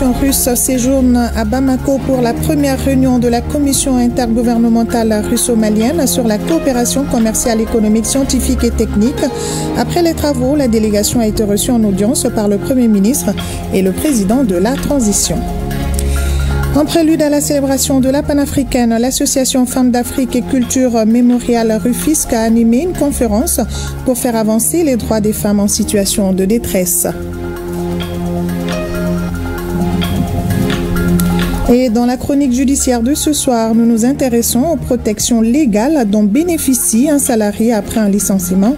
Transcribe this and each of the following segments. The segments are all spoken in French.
délégation russe séjourne à Bamako pour la première réunion de la commission intergouvernementale russo-malienne sur la coopération commerciale, économique, scientifique et technique. Après les travaux, la délégation a été reçue en audience par le Premier ministre et le président de la transition. En prélude à la célébration de la panafricaine, l'association Femmes d'Afrique et Culture Mémorial Rufisque a animé une conférence pour faire avancer les droits des femmes en situation de détresse. Et dans la chronique judiciaire de ce soir, nous nous intéressons aux protections légales dont bénéficie un salarié après un licenciement,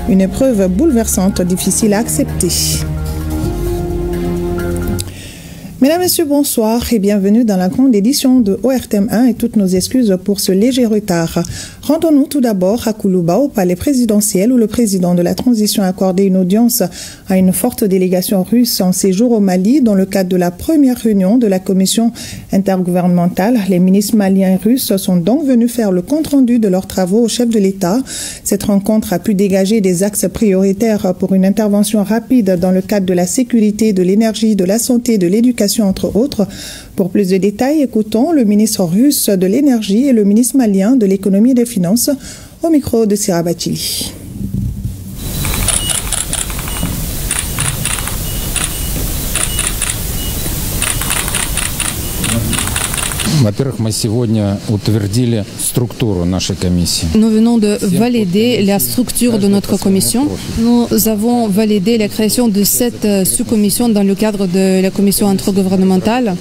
une épreuve bouleversante, difficile à accepter. Mesdames, Messieurs, bonsoir et bienvenue dans la grande édition de ORTM 1 et toutes nos excuses pour ce léger retard. Rendons-nous tout d'abord à Koulouba, au palais présidentiel, où le président de la transition a accordé une audience à une forte délégation russe en séjour au Mali dans le cadre de la première réunion de la commission intergouvernementale. Les ministres maliens et russes sont donc venus faire le compte-rendu de leurs travaux au chef de l'État. Cette rencontre a pu dégager des axes prioritaires pour une intervention rapide dans le cadre de la sécurité, de l'énergie, de la santé, de l'éducation, entre autres. Pour plus de détails, écoutons le ministre russe de l'énergie et le ministre malien de l'économie et des finances au micro de Sira Batili. Nous venons de valider la structure de notre commission. Nous avons validé la création de 7 sous-commissions dans le cadre de la commission intergouvernementale.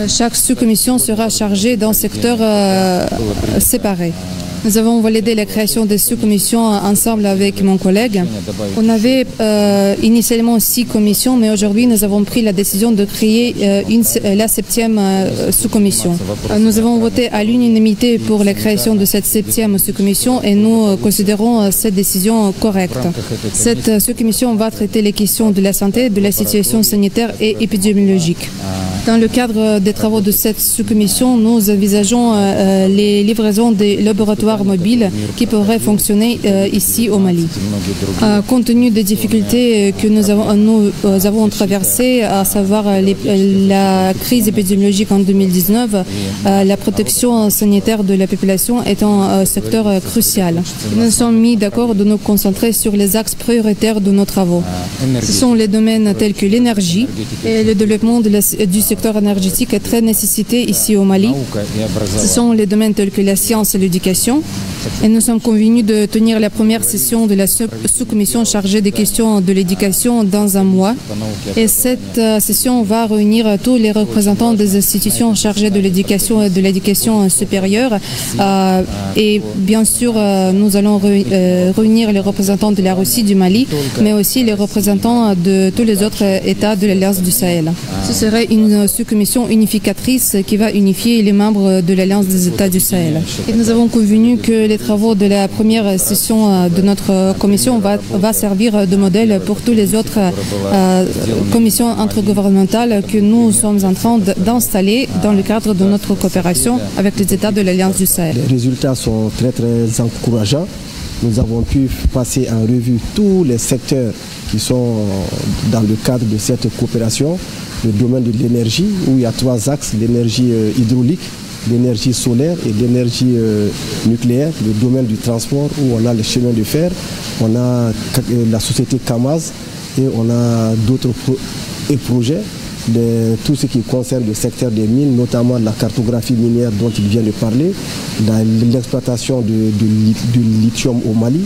Chaque sous-commission sera chargée d'un secteur séparé. Nous avons validé la création des sous-commissions ensemble avec mon collègue. On avait initialement 6 commissions, mais aujourd'hui nous avons pris la décision de créer la 7e sous-commission. Nous avons voté à l'unanimité pour la création de cette 7e sous-commission et nous considérons cette décision correcte. Cette sous-commission va traiter les questions de la santé, de la situation sanitaire et épidémiologique. Dans le cadre des travaux de cette sous-commission, nous envisageons les livraisons des laboratoires mobiles qui pourraient fonctionner ici au Mali. Compte tenu des difficultés que nous avons traversées, à savoir la crise épidémiologique en 2019, la protection sanitaire de la population est un secteur crucial. Nous nous sommes mis d'accord de nous concentrer sur les axes prioritaires de nos travaux. Ce sont les domaines tels que l'énergie et le développement du secteur énergétique est très nécessité ici au Mali. Ce sont les domaines tels que la science et l'éducation. Et nous sommes convenus de tenir la première session de la sous-commission chargée des questions de l'éducation dans un mois. Et cette session va réunir tous les représentants des institutions chargées de l'éducation et de l'éducation supérieure. Et bien sûr, nous allons réunir les représentants de la Russie, du Mali, mais aussi les représentants de tous les autres États de l'Alliance du Sahel. Ce serait une sous-commission unificatrice qui va unifier les membres de l'Alliance des États du Sahel. Et nous avons convenu que les travaux de la première session de notre commission va servir de modèle pour toutes les autres commissions intergouvernementales que nous sommes en train d'installer dans le cadre de notre coopération avec les États de l'Alliance du Sahel. Les résultats sont très encourageants. Nous avons pu passer en revue tous les secteurs qui sont dans le cadre de cette coopération. Le domaine de l'énergie, où il y a 3 axes, l'énergie hydraulique, l'énergie solaire et l'énergie nucléaire, le domaine du transport où on a le chemin de fer, on a la société Kamaz et on a d'autres projets, tout ce qui concerne le secteur des mines, notamment la cartographie minière dont il vient de parler, l'exploitation du lithium au Mali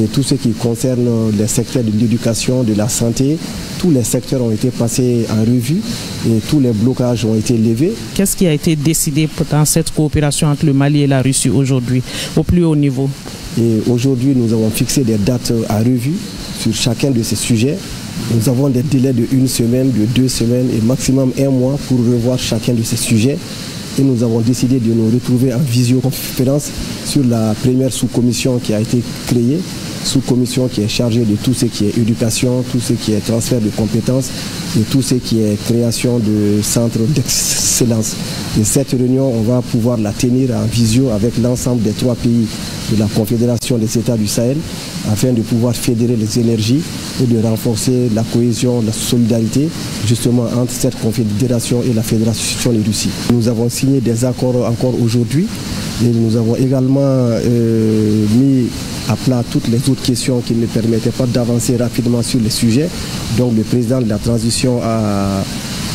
et tout ce qui concerne les secteurs de l'éducation, de la santé. Tous les secteurs ont été passés en revue et tous les blocages ont été levés. Qu'est-ce qui a été décidé dans cette coopération entre le Mali et la Russie aujourd'hui, au plus haut niveau? Et aujourd'hui, nous avons fixé des dates à revue sur chacun de ces sujets. Nous avons des délais de 1 semaine, de 2 semaines et maximum 1 mois pour revoir chacun de ces sujets. Et nous avons décidé de nous retrouver en visioconférence sur la première sous-commission qui a été créée sous-commission qui est chargée de tout ce qui est éducation, tout ce qui est transfert de compétences et tout ce qui est création de centres d'excellence. Et cette réunion, on va pouvoir la tenir en visio avec l'ensemble des 3 pays de la Confédération des États du Sahel afin de pouvoir fédérer les énergies et de renforcer la cohésion, la solidarité justement entre cette confédération et la Fédération de Russie. Nous avons signé des accords encore aujourd'hui et nous avons également mis à plat toutes les autres questions qui ne permettaient pas d'avancer rapidement sur les sujets. Donc le président de la transition a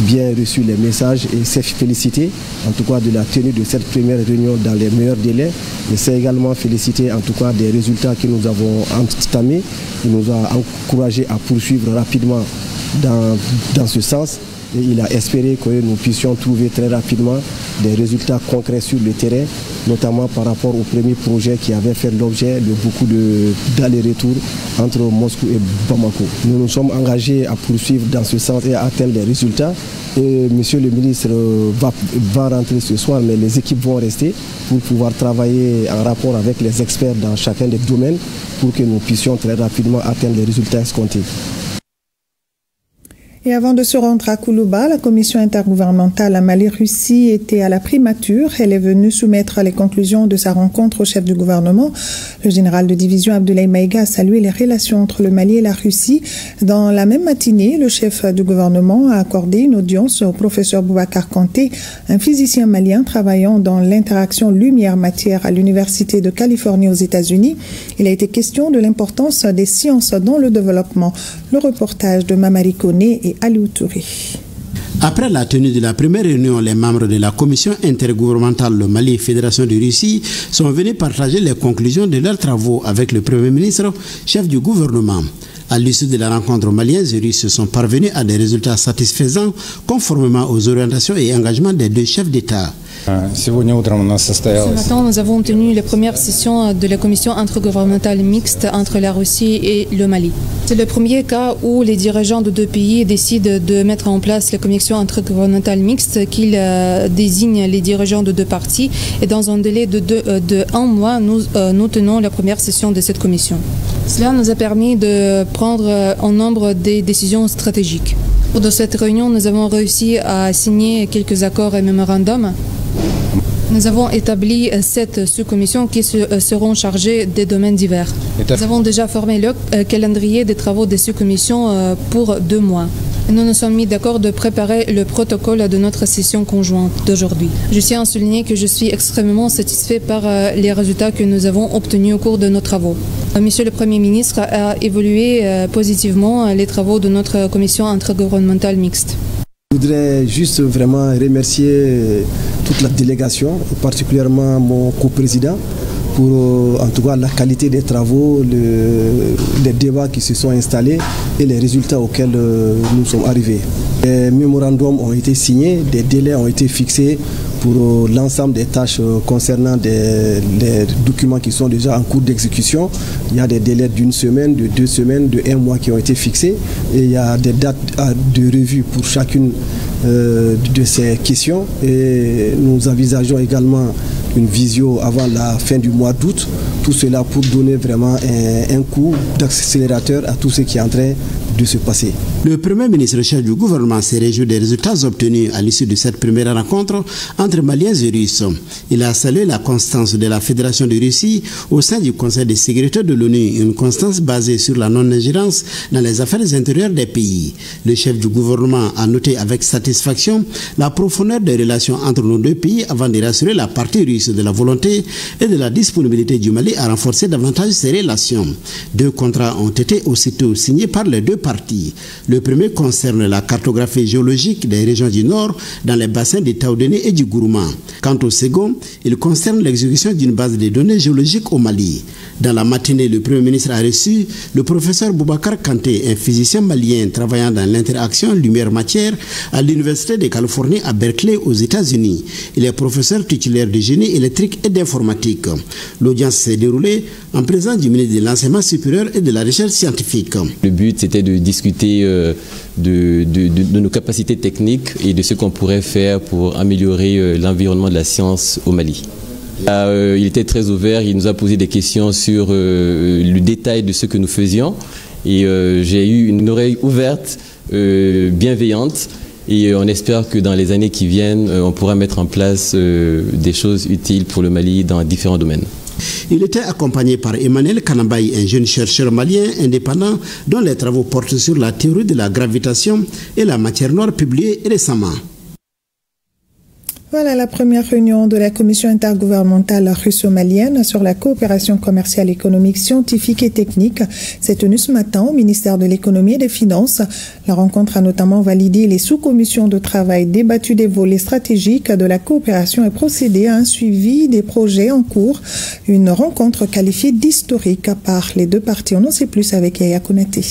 bien reçu les messages et s'est félicité en tout cas de la tenue de cette première réunion dans les meilleurs délais. Et s'est également félicité en tout cas des résultats que nous avons entamés. Il nous a encouragé à poursuivre rapidement dans ce sens. Et il a espéré que nous puissions trouver très rapidement des résultats concrets sur le terrain, notamment par rapport au premier projet qui avait fait l'objet de beaucoup d'allers-retours entre Moscou et Bamako. Nous nous sommes engagés à poursuivre dans ce sens et à atteindre les résultats. Et monsieur le ministre va rentrer ce soir, mais les équipes vont rester pour pouvoir travailler en rapport avec les experts dans chacun des domaines pour que nous puissions très rapidement atteindre les résultats escomptés. Et avant de se rendre à Koulouba, la commission intergouvernementale Mali-Russie était à la primature. Elle est venue soumettre les conclusions de sa rencontre au chef du gouvernement. Le général de division Abdoulaye Maïga a salué les relations entre le Mali et la Russie. Dans la même matinée, le chef du gouvernement a accordé une audience au professeur Boubacar Kanté, un physicien malien travaillant dans l'interaction lumière-matière à l'Université de Californie aux États-Unis. Il a été question de l'importance des sciences dans le développement. Le reportage de Mamari Koné et Aliou Touré. Après la tenue de la première réunion, les membres de la commission intergouvernementale le Mali et Fédération de Russie sont venus partager les conclusions de leurs travaux avec le Premier ministre, chef du gouvernement. À l'issue de la rencontre, Maliens et Russes sont parvenus à des résultats satisfaisants conformément aux orientations et engagements des 2 chefs d'État. Ce matin, nous avons tenu la première session de la commission intergouvernementale mixte entre la Russie et le Mali. C'est le premier cas où les dirigeants de 2 pays décident de mettre en place la commission intergouvernementale mixte qui désigne les dirigeants de 2 parties. Et dans un délai de 1 mois, nous tenons la première session de cette commission. Cela nous a permis de prendre en nombre des décisions stratégiques. Pour cette réunion, nous avons réussi à signer quelques accords et mémorandums. Nous avons établi 7 sous-commissions qui seront chargées des domaines divers. Nous avons déjà formé le calendrier des travaux des sous-commissions pour 2 mois. Nous nous sommes mis d'accord de préparer le protocole de notre session conjointe d'aujourd'hui. Je tiens à souligner que je suis extrêmement satisfait par les résultats que nous avons obtenus au cours de nos travaux. Monsieur le Premier ministre a évalué positivement les travaux de notre commission intergouvernementale mixte. Je voudrais juste vraiment remercier toute la délégation, particulièrement mon coprésident, pour en tout cas la qualité des travaux, les débats qui se sont installés et les résultats auxquels nous sommes arrivés. Les mémorandums ont été signés, des délais ont été fixés pour l'ensemble des tâches concernant les documents qui sont déjà en cours d'exécution. Il y a des délais d'1 semaine, de 2 semaines, de 1 mois qui ont été fixés et il y a des dates de revue pour chacune de ces questions et nous envisageons également une visio avant la fin du mois d'août. Tout cela pour donner vraiment un coup d'accélérateur à tout ce qui est en train de se passer. Le Premier ministre chef du gouvernement s'est réjoui des résultats obtenus à l'issue de cette première rencontre entre Maliens et Russes. Il a salué la constance de la Fédération de Russie au sein du Conseil de sécurité de l'ONU, une constance basée sur la non-ingérence dans les affaires intérieures des pays. Le chef du gouvernement a noté avec satisfaction la profondeur des relations entre nos 2 pays avant de rassurer la partie russe de la volonté et de la disponibilité du Mali à renforcer davantage ses relations. 2 contrats ont été aussitôt signés par les 2 parties. Le premier concerne la cartographie géologique des régions du Nord dans les bassins du Taoudéné et du Gourouma. Quant au second, il concerne l'exécution d'une base de données géologiques au Mali. Dans la matinée, le Premier ministre a reçu le professeur Boubacar Kanté, un physicien malien travaillant dans l'interaction lumière-matière à l'Université de Californie à Berkeley aux États-Unis. Il est professeur titulaire de génie électrique et d'informatique. L'audience s'est déroulée en présence du ministre de l'Enseignement supérieur et de la Recherche scientifique. Le but, c'était de discuter de nos capacités techniques et de ce qu'on pourrait faire pour améliorer l'environnement de la science au Mali. Il était très ouvert, il nous a posé des questions sur le détail de ce que nous faisions. Et j'ai eu une oreille ouverte, bienveillante. Et on espère que dans les années qui viennent, on pourra mettre en place des choses utiles pour le Mali dans différents domaines. Il était accompagné par Emmanuel Kanambaï, un jeune chercheur malien indépendant dont les travaux portent sur la théorie de la gravitation et la matière noire publiée récemment. Voilà la première réunion de la commission intergouvernementale russo-malienne sur la coopération commerciale, économique, scientifique et technique s'est tenue ce matin au ministère de l'économie et des finances. La rencontre a notamment validé les sous-commissions de travail, débattu des volets stratégiques de la coopération et procédé à un suivi des projets en cours. Une rencontre qualifiée d'historique par les deux parties. On en sait plus avec Yaya Konaté.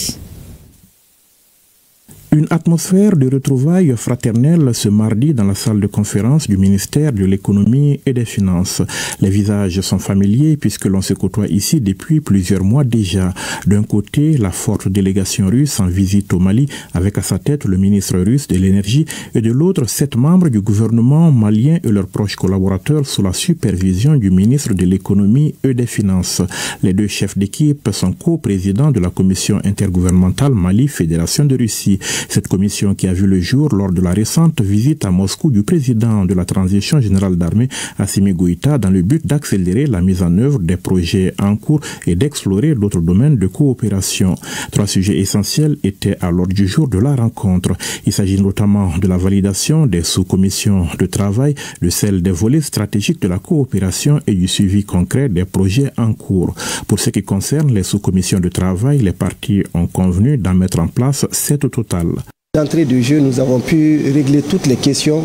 Une atmosphère de retrouvailles fraternelles ce mardi dans la salle de conférence du ministère de l'économie et des finances. Les visages sont familiers puisque l'on se côtoie ici depuis plusieurs mois déjà. D'un côté, la forte délégation russe en visite au Mali avec à sa tête le ministre russe de l'énergie et de l'autre 7 membres du gouvernement malien et leurs proches collaborateurs sous la supervision du ministre de l'économie et des finances. Les deux chefs d'équipe sont co-présidents de la commission intergouvernementale Mali-Fédération de Russie. Cette commission qui a vu le jour lors de la récente visite à Moscou du président de la transition générale d'armée Assimi Goïta dans le but d'accélérer la mise en œuvre des projets en cours et d'explorer d'autres domaines de coopération. 3 sujets essentiels étaient à l'ordre du jour de la rencontre. Il s'agit notamment de la validation des sous-commissions de travail, de celle des volets stratégiques de la coopération et du suivi concret des projets en cours. Pour ce qui concerne les sous-commissions de travail, les parties ont convenu d'en mettre en place 7 au total. D'entrée de jeu, nous avons pu régler toutes les questions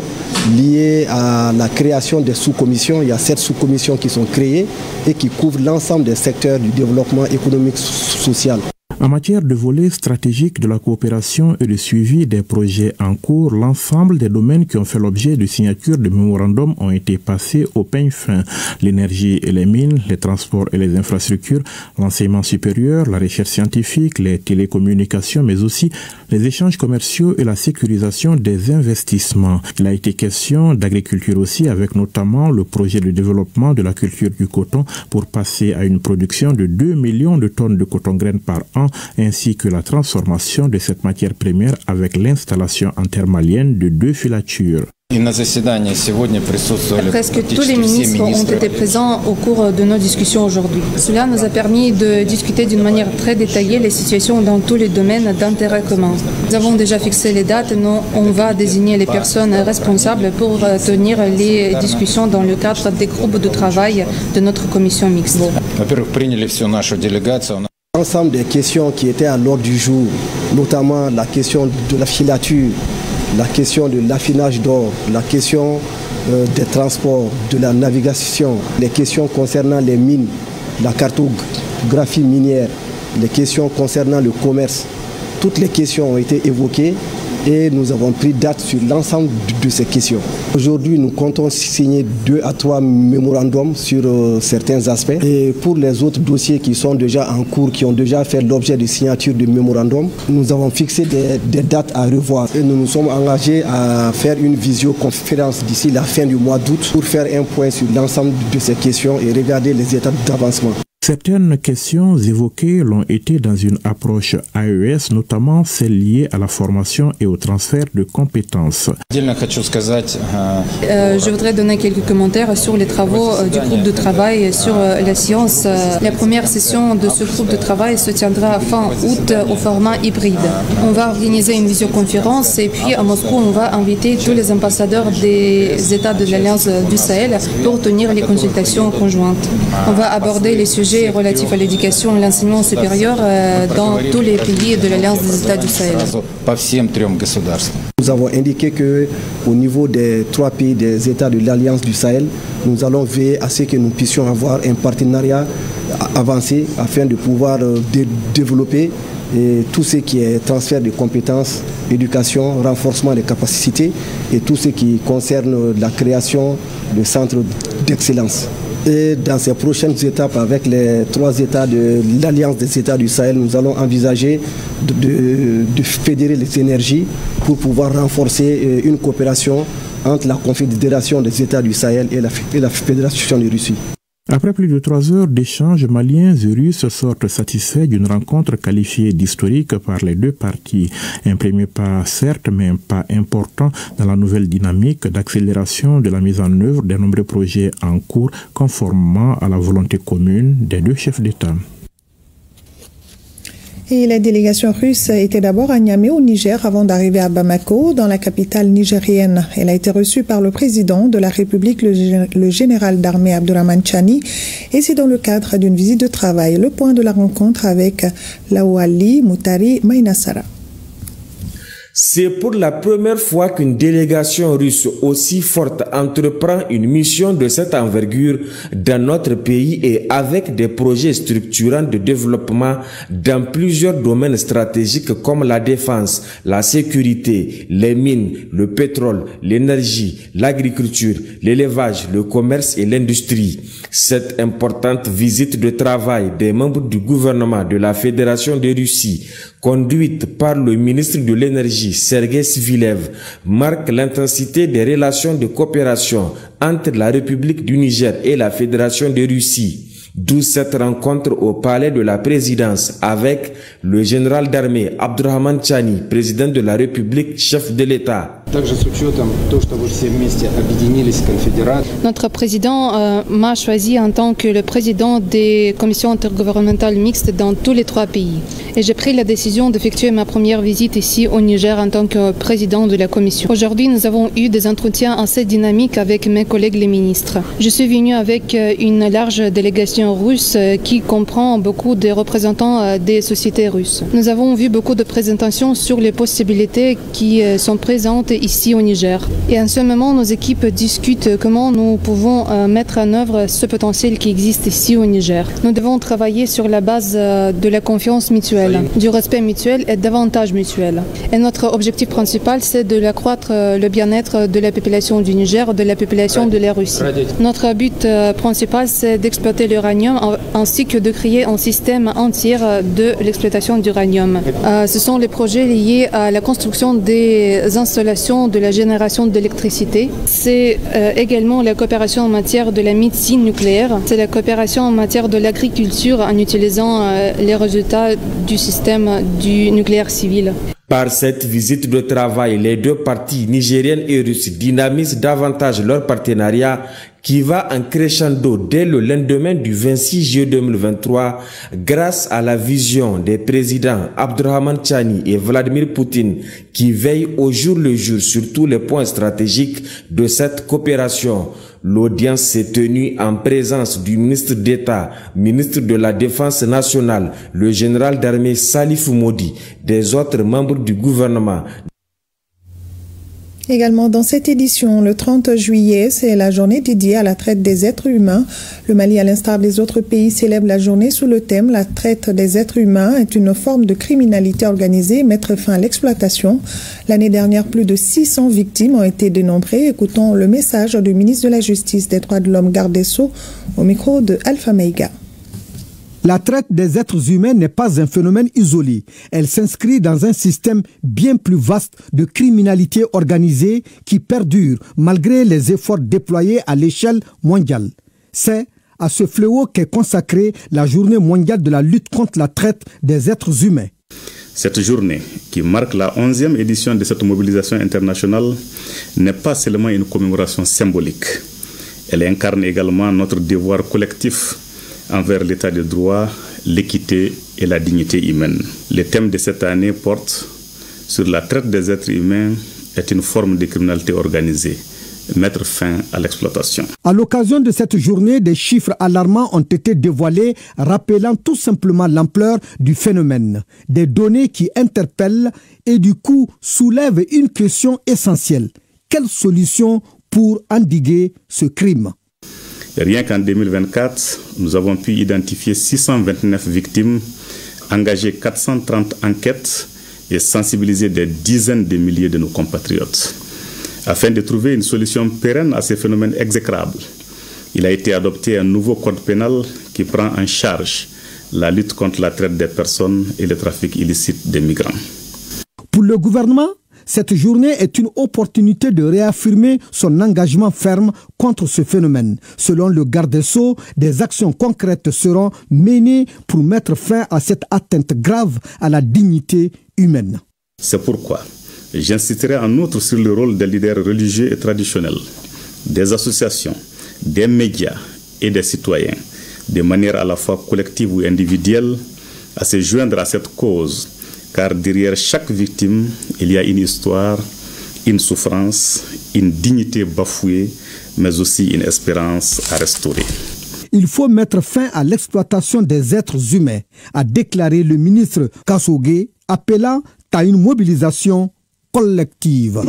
liées à la création des sous-commissions. Il y a 7 sous-commissions qui sont créées et qui couvrent l'ensemble des secteurs du développement économique social. En matière de volet stratégique de la coopération et de suivi des projets en cours, l'ensemble des domaines qui ont fait l'objet de signatures de mémorandums ont été passés au peigne fin. L'énergie et les mines, les transports et les infrastructures, l'enseignement supérieur, la recherche scientifique, les télécommunications, mais aussi les échanges commerciaux et la sécurisation des investissements. Il a été question d'agriculture aussi, avec notamment le projet de développement de la culture du coton pour passer à une production de 2 millions de tonnes de coton-graines par an, ainsi que la transformation de cette matière première avec l'installation intermalienne de 2 filatures. Presque tous les ministres ont été présents au cours de nos discussions aujourd'hui. Cela nous a permis de discuter d'une manière très détaillée les situations dans tous les domaines d'intérêt commun. Nous avons déjà fixé les dates, on va désigner les personnes responsables pour tenir les discussions dans le cadre des groupes de travail de notre commission mixte. L'ensemble des questions qui étaient à l'ordre du jour, notamment la question de la filature, la question de l'affinage d'or, la question des transports, de la navigation, les questions concernant les mines, la cartographie minière, les questions concernant le commerce. Toutes les questions ont été évoquées et nous avons pris date sur l'ensemble de ces questions. Aujourd'hui, nous comptons signer 2 à 3 mémorandums sur certains aspects. Et pour les autres dossiers qui sont déjà en cours, qui ont déjà fait l'objet de signature de mémorandums, nous avons fixé des dates à revoir. Et nous nous sommes engagés à faire une visioconférence d'ici la fin du mois d'août pour faire un point sur l'ensemble de ces questions et regarder les étapes d'avancement. Certaines questions évoquées l'ont été dans une approche AES, notamment celles liées à la formation et au transfert de compétences. Je voudrais donner quelques commentaires sur les travaux du groupe de travail sur la science. La première session de ce groupe de travail se tiendra fin août au format hybride. On va organiser une visioconférence et puis à Moscou, on va inviter tous les ambassadeurs des États de l'Alliance du Sahel pour tenir les consultations conjointes. On va aborder les sujets relatifs à l'éducation et l'enseignement supérieur dans tous les pays de l'Alliance des États du Sahel. Nous avons indiqué qu'au niveau des 3 pays des États de l'Alliance du Sahel, nous allons veiller à ce que nous puissions avoir un partenariat avancé afin de pouvoir développer tout ce qui est transfert de compétences, éducation, renforcement des capacités et tout ce qui concerne la création de centres d'excellence. Et dans ces prochaines étapes, avec les 3 États de l'Alliance des États du Sahel, nous allons envisager de fédérer les énergies pour pouvoir renforcer une coopération entre la Confédération des États du Sahel et la Fédération de Russie. Après plus de 3 heures d'échanges, Maliens et Russes sortent satisfaits d'une rencontre qualifiée d'historique par les deux parties. Un premier pas, certes, mais un pas important dans la nouvelle dynamique d'accélération de la mise en œuvre des nombreux projets en cours conformément à la volonté commune des deux chefs d'État. Et la délégation russe était d'abord à Niamey au Niger avant d'arriver à Bamako, dans la capitale nigérienne. Elle a été reçue par le président de la République, le général d'armée Abdourahmane Chani, et c'est dans le cadre d'une visite de travail. Le point de la rencontre avec Lawali Moutari Maïnassara. C'est pour la première fois qu'une délégation russe aussi forte entreprend une mission de cette envergure dans notre pays et avec des projets structurants de développement dans plusieurs domaines stratégiques comme la défense, la sécurité, les mines, le pétrole, l'énergie, l'agriculture, l'élevage, le commerce et l'industrie. Cette importante visite de travail des membres du gouvernement de la Fédération de Russie, conduite par le ministre de l'Énergie, Sergei Svilev, marque l'intensité des relations de coopération entre la République du Niger et la Fédération de Russie. D'où cette rencontre au palais de la présidence avec le général d'armée Abdourahmane Chani, président de la République, chef de l'État. Notre président m'a choisi en tant que le président des commissions intergouvernementales mixtes dans tous les 3 pays. Et j'ai pris la décision d'effectuer ma première visite ici au Niger en tant que président de la commission. Aujourd'hui, nous avons eu des entretiens assez dynamiques avec mes collègues les ministres. Je suis venu avec une large délégation russe qui comprend beaucoup de représentants des sociétés russes. Nous avons vu beaucoup de présentations sur les possibilités qui sont présentes ici au Niger. Et en ce moment, nos équipes discutent comment nous pouvons mettre en œuvre ce potentiel qui existe ici au Niger. Nous devons travailler sur la base de la confiance mutuelle, du respect mutuel et davantage mutuel. Et notre objectif principal, c'est de accroître le bien-être de la population du Niger, de la population de la Russie. Notre but principal, c'est d'exploiter l'uranium ainsi que de créer un système entier de l'exploitation d'uranium. Ce sont les projets liés à la construction des installations de la génération d'électricité. C'est également la coopération en matière de la médecine nucléaire. C'est la coopération en matière de l'agriculture en utilisant les résultats du système du nucléaire civil. Par cette visite de travail, les deux parties nigériennes et russes dynamisent davantage leur partenariat qui va en crescendo dès le lendemain du 26 juillet 2023 grâce à la vision des présidents Abdourahmane Chani et Vladimir Poutine qui veillent au jour le jour sur tous les points stratégiques de cette coopération. L'audience s'est tenue en présence du ministre d'État, ministre de la Défense nationale, le général d'armée Salif Modi, des autres membres du gouvernement. Également dans cette édition, le 30 juillet, c'est la journée dédiée à la traite des êtres humains. Le Mali, à l'instar des autres pays, célèbre la journée sous le thème « La traite des êtres humains est une forme de criminalité organisée, mettre fin à l'exploitation ». L'année dernière, plus de 600 victimes ont été dénombrées. Écoutons le message du ministre de la Justice, des Droits de l'Homme, Garde des Sceaux, au micro de Alpha Meiga. La traite des êtres humains n'est pas un phénomène isolé. Elle s'inscrit dans un système bien plus vaste de criminalité organisée qui perdure malgré les efforts déployés à l'échelle mondiale. C'est à ce fléau qu'est consacrée la journée mondiale de la lutte contre la traite des êtres humains. Cette journée, qui marque la 11e édition de cette mobilisation internationale, n'est pas seulement une commémoration symbolique. Elle incarne également notre devoir collectif envers l'état de droit, l'équité et la dignité humaine. Le thème de cette année porte sur la traite des êtres humains est une forme de criminalité organisée. Mettre fin à l'exploitation. À l'occasion de cette journée, des chiffres alarmants ont été dévoilés, rappelant tout simplement l'ampleur du phénomène. Des données qui interpellent et du coup soulèvent une question essentielle. Quelle solution pour endiguer ce crime ? Rien qu'en 2024, nous avons pu identifier 629 victimes, engager 430 enquêtes et sensibiliser des dizaines de milliers de nos compatriotes. Afin de trouver une solution pérenne à ces phénomènes exécrables, il a été adopté un nouveau code pénal qui prend en charge la lutte contre la traite des personnes et le trafic illicite des migrants. Pour le gouvernement, Cette journée est une opportunité de réaffirmer son engagement ferme contre ce phénomène. Selon le garde des Sceaux, des actions concrètes seront menées pour mettre fin à cette atteinte grave à la dignité humaine. C'est pourquoi j'insisterai en outre sur le rôle des leaders religieux et traditionnels, des associations, des médias et des citoyens, de manière à la fois collective ou individuelle, à se joindre à cette cause, car derrière chaque victime, il y a une histoire, une souffrance, une dignité bafouée, mais aussi une espérance à restaurer. Il faut mettre fin à l'exploitation des êtres humains, a déclaré le ministre Kassogué, appelant à une mobilisation collective.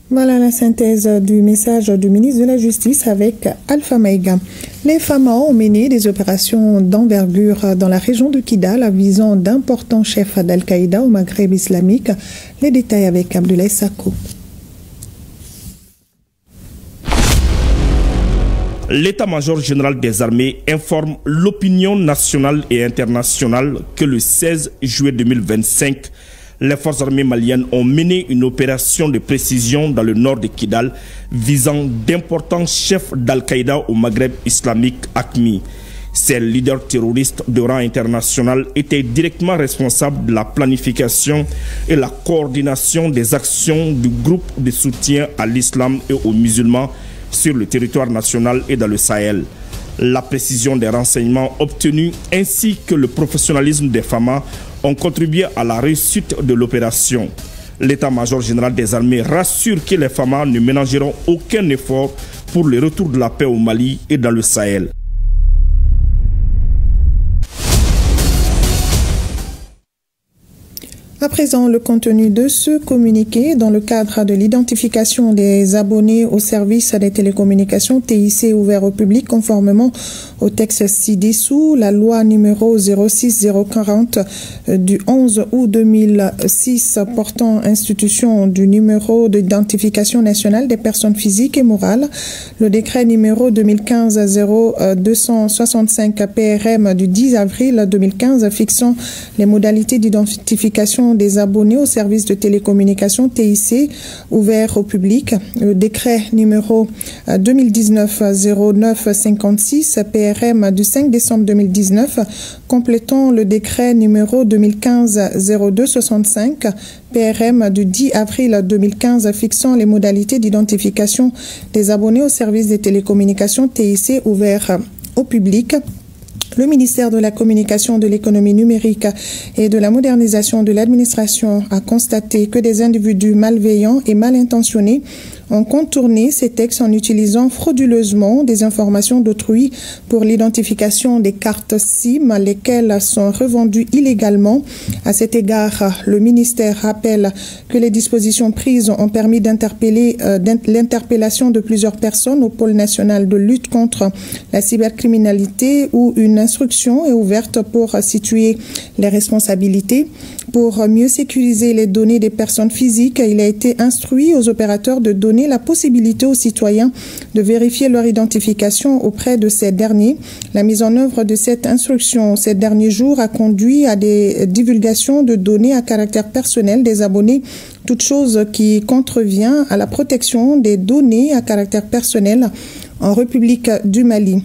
Voilà la synthèse du message du ministre de la Justice avec Alpha Maïga. Les FAMA ont mené des opérations d'envergure dans la région de Kidal visant d'importants chefs d'Al-Qaïda au Maghreb islamique. Les détails avec Abdoulaye Sako. L'état-major général des armées informe l'opinion nationale et internationale que le 16 juillet 2025, les forces armées maliennes ont mené une opération de précision dans le nord de Kidal visant d'importants chefs d'Al-Qaïda au Maghreb islamique AQMI. Ces leaders terroristes de rang international étaient directement responsables de la planification et la coordination des actions du groupe de soutien à l'islam et aux musulmans sur le territoire national et dans le Sahel. La précision des renseignements obtenus ainsi que le professionnalisme des FAMA ont contribué à la réussite de l'opération. L'état-major général des armées rassure que les FAMA ne ménageront aucun effort pour le retour de la paix au Mali et dans le Sahel. À présent, le contenu de ce communiqué dans le cadre de l'identification des abonnés au service des télécommunications TIC ouvert au public conformément au texte ci-dessous, la loi numéro 06040 du 11 août 2006 portant institution du numéro d'identification nationale des personnes physiques et morales, le décret numéro 2015-0265 PRM du 10 avril 2015 fixant les modalités d'identification des abonnés au service de télécommunications TIC ouvert au public, le décret numéro 2019-0956 PRM du 5 décembre 2019 complétant le décret numéro 2015-0265 PRM du 10 avril 2015 fixant les modalités d'identification des abonnés au service des télécommunications TIC ouvert au public. Le ministère de la Communication, de l'Économie numérique et de la modernisation de l'administration a constaté que des individus malveillants et mal intentionnés ont contourné ces textes en utilisant frauduleusement des informations d'autrui pour l'identification des cartes SIM, lesquelles sont revendues illégalement. À cet égard, le ministère rappelle que les dispositions prises ont permis d'interpeller l'interpellation de plusieurs personnes au pôle national de lutte contre la cybercriminalité où une instruction est ouverte pour situer les responsabilités. Pour mieux sécuriser les données des personnes physiques, il a été instruit aux opérateurs de donner la possibilité aux citoyens de vérifier leur identification auprès de ces derniers. La mise en œuvre de cette instruction ces derniers jours a conduit à des divulgations de données à caractère personnel des abonnés, toute chose qui contrevient à la protection des données à caractère personnel en République du Mali.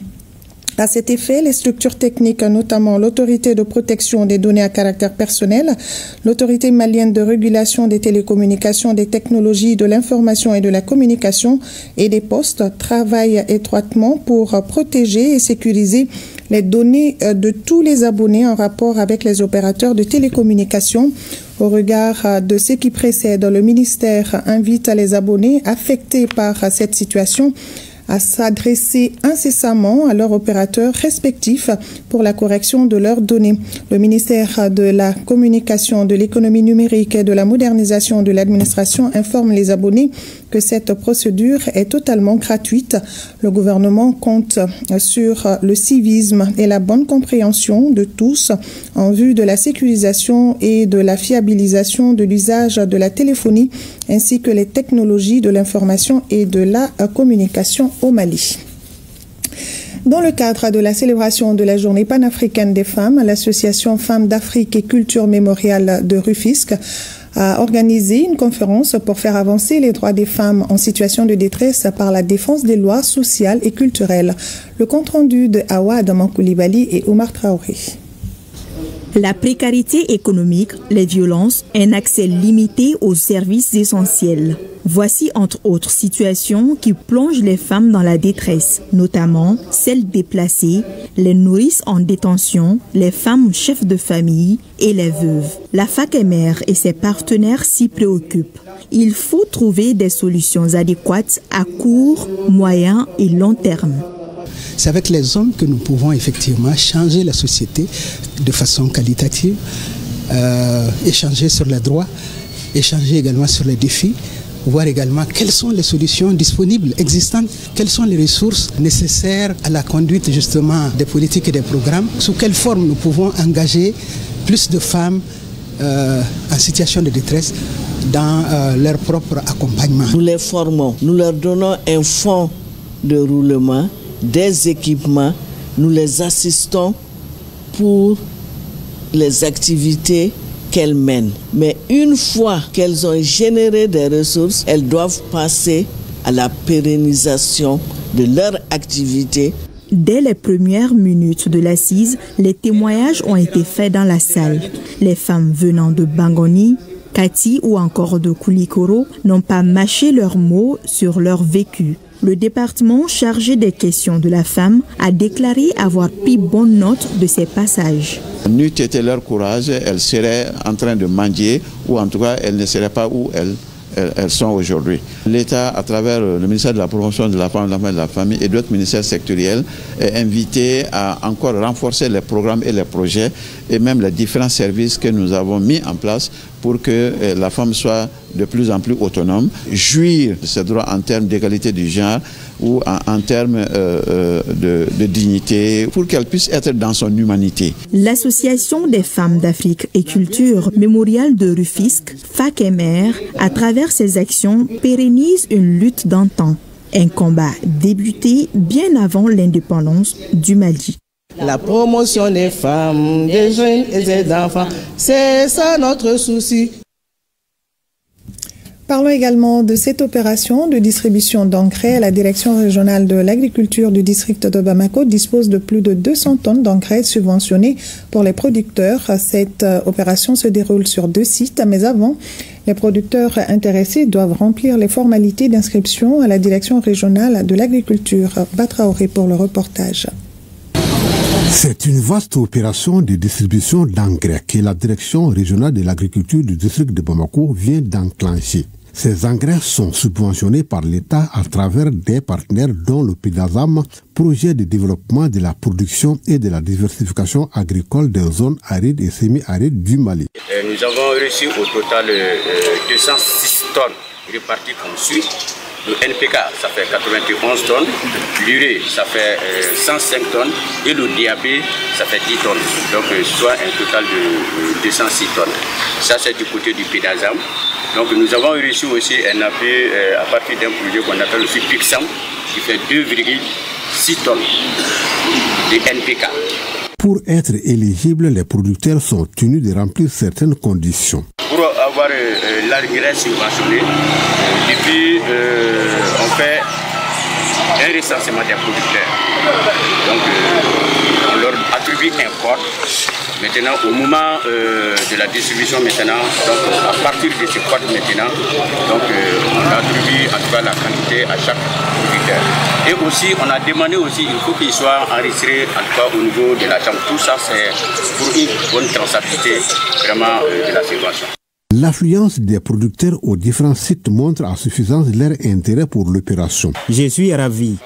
À cet effet, les structures techniques, notamment l'Autorité de protection des données à caractère personnel, l'Autorité malienne de régulation des télécommunications, des technologies, de l'information et de la communication et des postes, travaillent étroitement pour protéger et sécuriser les données de tous les abonnés en rapport avec les opérateurs de télécommunications. Au regard de ce qui précède, le ministère invite les abonnés affectés par cette situation à s'adresser incessamment à leurs opérateurs respectifs pour la correction de leurs données. Le ministère de la Communication, de l'Économie numérique et de la modernisation de l'administration informe les abonnés que cette procédure est totalement gratuite. Le gouvernement compte sur le civisme et la bonne compréhension de tous en vue de la sécurisation et de la fiabilisation de l'usage de la téléphonie ainsi que les technologies de l'information et de la communication au Mali. Dans le cadre de la célébration de la Journée panafricaine des femmes, l'association Femmes d'Afrique et Culture Mémoriale de Rufisque a organisé une conférence pour faire avancer les droits des femmes en situation de détresse par la défense des lois sociales et culturelles. Le compte-rendu de Awa Adaman Koulibaly et Omar Traoré. La précarité économique, les violences, un accès limité aux services essentiels. Voici entre autres situations qui plongent les femmes dans la détresse, notamment celles déplacées, les nourrices en détention, les femmes chefs de famille et les veuves. La FACEMER et ses partenaires s'y préoccupent. Il faut trouver des solutions adéquates à court, moyen et long terme. C'est avec les hommes que nous pouvons effectivement changer la société de façon qualitative, échanger sur les droits, échanger également sur les défis, voir également quelles sont les solutions disponibles, existantes, quelles sont les ressources nécessaires à la conduite justement des politiques et des programmes, sous quelle forme nous pouvons engager plus de femmes en situation de détresse dans leur propre accompagnement. Nous les formons, nous leur donnons un fonds de roulement, des équipements, nous les assistons pour les activités qu'elles mènent. Mais une fois qu'elles ont généré des ressources, elles doivent passer à la pérennisation de leur activité. Dès les premières minutes de l'assise, les témoignages ont été faits dans la salle. Les femmes venant de Bangoni, Kati ou encore de Koulikoro n'ont pas mâché leurs mots sur leur vécu. Le département chargé des questions de la femme a déclaré avoir pris bonne note de ces passages. N'eût été leur courage, elles seraient en train de mendier ou en tout cas elles ne seraient pas où elles sont aujourd'hui. L'État, à travers le ministère de la Promotion de la Femme, de l'Enfant et de la Famille et d'autres ministères sectoriels, est invité à encore renforcer les programmes et les projets et même les différents services que nous avons mis en place pour que la femme soit de plus en plus autonome, jouir de ses droits en termes d'égalité du genre ou en termes de dignité, pour qu'elle puisse être dans son humanité. L'Association des femmes d'Afrique et Culture Mémoriale de Rufisque, FACEMER, à travers ses actions, pérennise une lutte d'antan. Un combat débuté bien avant l'indépendance du Mali. La promotion des femmes, des jeunes et des enfants, c'est ça notre souci. Parlons également de cette opération de distribution d'engrais. La direction régionale de l'agriculture du district de Bamako dispose de plus de 200 tonnes d'engrais subventionnés pour les producteurs. Cette opération se déroule sur 2 sites, mais avant, les producteurs intéressés doivent remplir les formalités d'inscription à la direction régionale de l'agriculture. Batraoré pour le reportage. C'est une vaste opération de distribution d'engrais que la direction régionale de l'agriculture du district de Bamako vient d'enclencher. Ces engrais sont subventionnés par l'État à travers des partenaires dont le PIDASAM, projet de développement de la production et de la diversification agricole des zones arides et semi-arides du Mali. Nous avons reçu au total 206 tonnes réparties comme suit. Le NPK, ça fait 91 tonnes, l'urée, ça fait 105 tonnes, et le DAP, ça fait 10 tonnes. Donc, soit un total de 206 tonnes. Ça, c'est du côté du PIDASAM. Donc, nous avons reçu aussi un appui à partir d'un projet qu'on appelle aussi PIXAM, qui fait 2,6 tonnes de NPK. Pour être éligibles, les producteurs sont tenus de remplir certaines conditions. Pour avoir l'engrais subventionné, depuis on fait un recensement des producteurs. Donc on leur attribue un code. Maintenant, au moment de la distribution maintenant, donc à partir de ce code maintenant, donc on attribue en tout cas la quantité à chaque producteur. Et aussi, on a demandé aussi, il faut qu'il soit enregistré en tout cas au niveau de la chambre. Tout ça, c'est pour une bonne traçabilité vraiment de la subvention. L'affluence des producteurs aux différents sites montre à suffisance leur intérêt pour l'opération. Je suis ravi.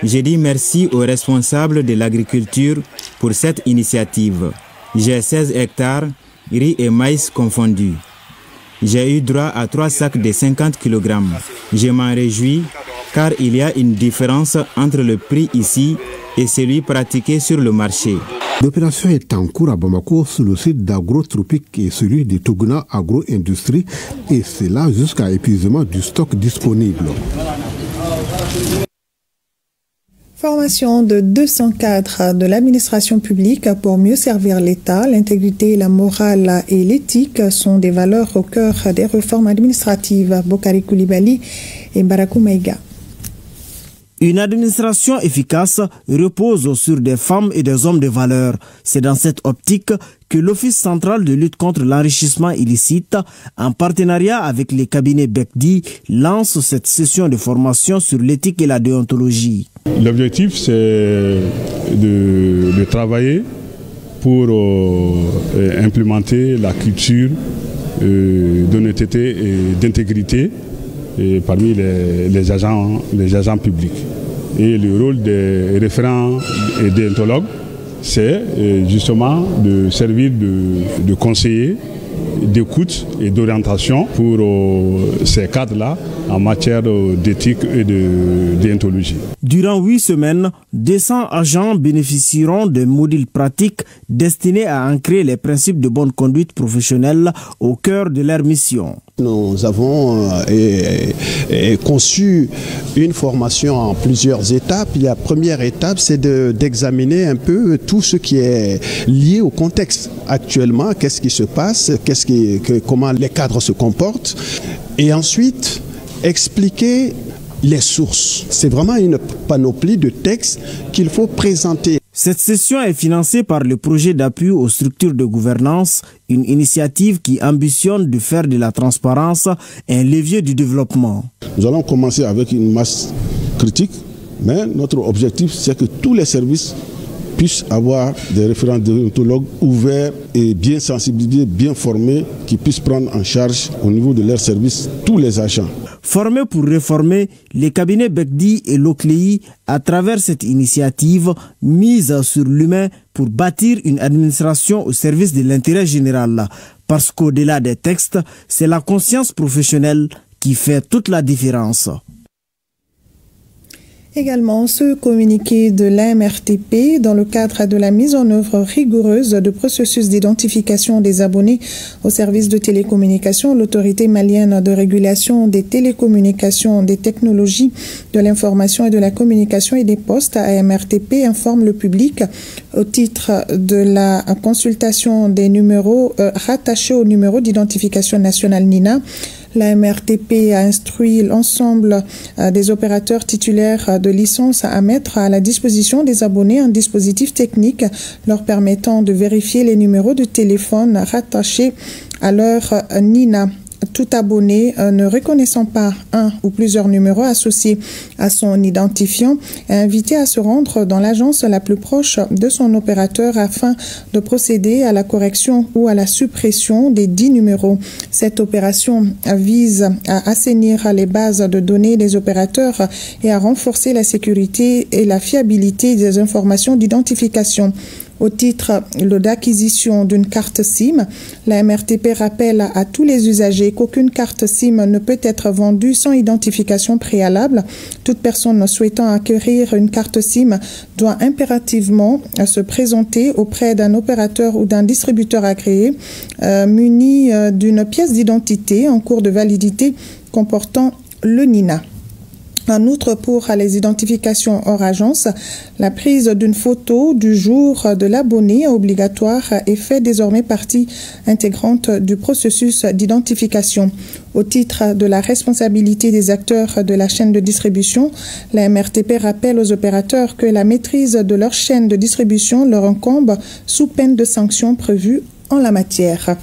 Je dis merci aux responsables de l'agriculture pour cette initiative. J'ai 16 hectares, riz et maïs confondus. J'ai eu droit à 3 sacs de 50 kg. Je m'en réjouis car il y a une différence entre le prix ici et celui pratiqué sur le marché. L'opération est en cours à Bamako sur le site d'Agrotropique et celui de Toguna Agro-Industrie, et c'est là jusqu'à épuisement du stock disponible. Formation de 200 cadres de l'administration publique pour mieux servir l'État. L'intégrité, la morale et l'éthique sont des valeurs au cœur des réformes administratives. Bokari Koulibaly et Barakou Maïga. Une administration efficace repose sur des femmes et des hommes de valeur. C'est dans cette optique que l'Office central de lutte contre l'enrichissement illicite, en partenariat avec les cabinets Bekdi, lance cette session de formation sur l'éthique et la déontologie. L'objectif, c'est de travailler pour implémenter la culture d'honnêteté et d'intégrité parmi les agents publics. Et le rôle des référents et déontologues, c'est justement de servir de conseiller, d'écoute et d'orientation pour ces cadres-là en matière d'éthique et de déontologie. Durant 8 semaines, 200 agents bénéficieront de modules pratiques destinés à ancrer les principes de bonne conduite professionnelle au cœur de leur mission. Nous avons conçu une formation en plusieurs étapes. La première étape, c'est d'examiner un peu tout ce qui est lié au contexte actuellement. Qu'est-ce qui se passe, comment les cadres se comportent. Et ensuite, expliquer les sources. C'est vraiment une panoplie de textes qu'il faut présenter. Cette session est financée par le projet d'appui aux structures de gouvernance, une initiative qui ambitionne de faire de la transparence un levier du développement. Nous allons commencer avec une masse critique, mais notre objectif, c'est que tous les services puissent avoir des référents déontologues ouverts et bien sensibilisés, bien formés, qui puissent prendre en charge au niveau de leurs services tous les agents. Formés pour réformer, les cabinets Bekdi et l'OCLEI, à travers cette initiative, mise sur l'humain pour bâtir une administration au service de l'intérêt général. Parce qu'au-delà des textes, c'est la conscience professionnelle qui fait toute la différence. Également, ce communiqué de l'AMRTP dans le cadre de la mise en œuvre rigoureuse de processus d'identification des abonnés au service de télécommunications, l'autorité malienne de régulation des télécommunications, des technologies, de l'information et de la communication et des postes, AMRTP, informe le public au titre de la consultation des numéros rattachés au numéro d'identification nationale NINA. La MRTP a instruit l'ensemble des opérateurs titulaires de licence à mettre à la disposition des abonnés un dispositif technique leur permettant de vérifier les numéros de téléphone rattachés à leur NINA. Tout abonné ne reconnaissant pas un ou plusieurs numéros associés à son identifiant est invité à se rendre dans l'agence la plus proche de son opérateur afin de procéder à la correction ou à la suppression des 10 numéros. Cette opération vise à assainir les bases de données des opérateurs et à renforcer la sécurité et la fiabilité des informations d'identification. Au titre d'acquisition d'une carte SIM, la MRTP rappelle à tous les usagers qu'aucune carte SIM ne peut être vendue sans identification préalable. Toute personne souhaitant acquérir une carte SIM doit impérativement se présenter auprès d'un opérateur ou d'un distributeur agréé muni d'une pièce d'identité en cours de validité comportant le NINA. En outre, pour les identifications hors agence, la prise d'une photo du jour de l'abonné obligatoire et fait désormais partie intégrante du processus d'identification. Au titre de la responsabilité des acteurs de la chaîne de distribution, la MRTP rappelle aux opérateurs que la maîtrise de leur chaîne de distribution leur incombe sous peine de sanctions prévues en la matière.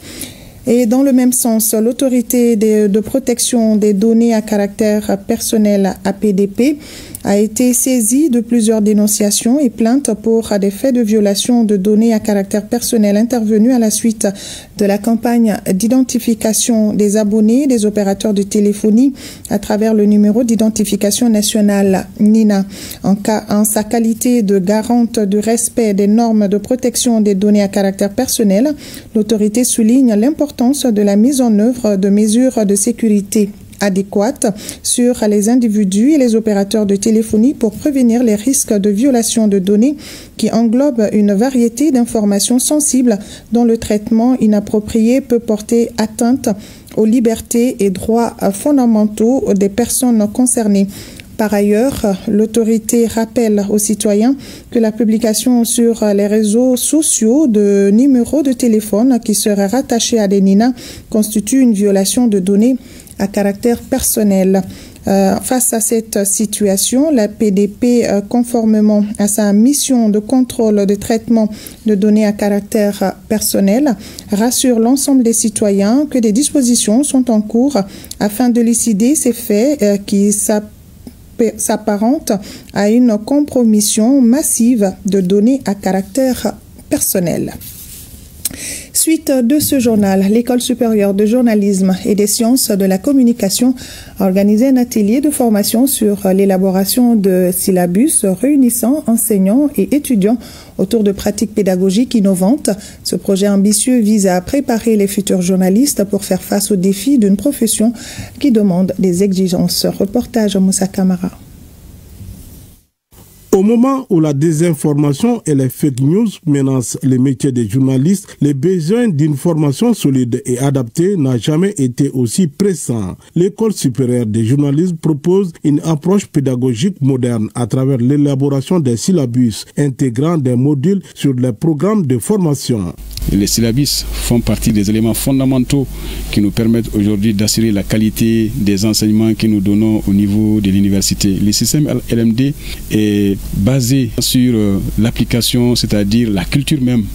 Et dans le même sens, l'autorité de protection des données à caractère personnel APDP a été saisie de plusieurs dénonciations et plaintes pour des faits de violation de données à caractère personnel intervenus à la suite de la campagne d'identification des abonnés des opérateurs de téléphonie à travers le numéro d'identification nationale NINA. En sa qualité de garante du respect des normes de protection des données à caractère personnel, l'autorité souligne l'importance de la mise en œuvre de mesures de sécurité adéquate sur les individus et les opérateurs de téléphonie pour prévenir les risques de violation de données qui englobent une variété d'informations sensibles dont le traitement inapproprié peut porter atteinte aux libertés et droits fondamentaux des personnes concernées. Par ailleurs, l'autorité rappelle aux citoyens que la publication sur les réseaux sociaux de numéros de téléphone qui seraient rattachés à des NINA constitue une violation de données à caractère personnel. Face à cette situation, la PDP, conformément à sa mission de contrôle de traitement de données à caractère personnel, rassure l'ensemble des citoyens que des dispositions sont en cours afin d'élucider ces faits qui s'apparentent à une compromission massive de données à caractère personnel. Suite de ce journal, l'École supérieure de journalisme et des sciences de la communication a organisé un atelier de formation sur l'élaboration de syllabus réunissant enseignants et étudiants autour de pratiques pédagogiques innovantes. Ce projet ambitieux vise à préparer les futurs journalistes pour faire face aux défis d'une profession qui demande des exigences. Reportage Moussa Kamara. Au moment où la désinformation et les fake news menacent les métiers des journalistes, les besoins d'une formation solide et adaptée n'a jamais été aussi pressant. L'École supérieure des journalistes propose une approche pédagogique moderne à travers l'élaboration des syllabus intégrant des modules sur les programmes de formation. Les syllabus font partie des éléments fondamentaux qui nous permettent aujourd'hui d'assurer la qualité des enseignements que nous donnons au niveau de l'université. Le système LMD est basé sur l'application, c'est-à-dire la culture même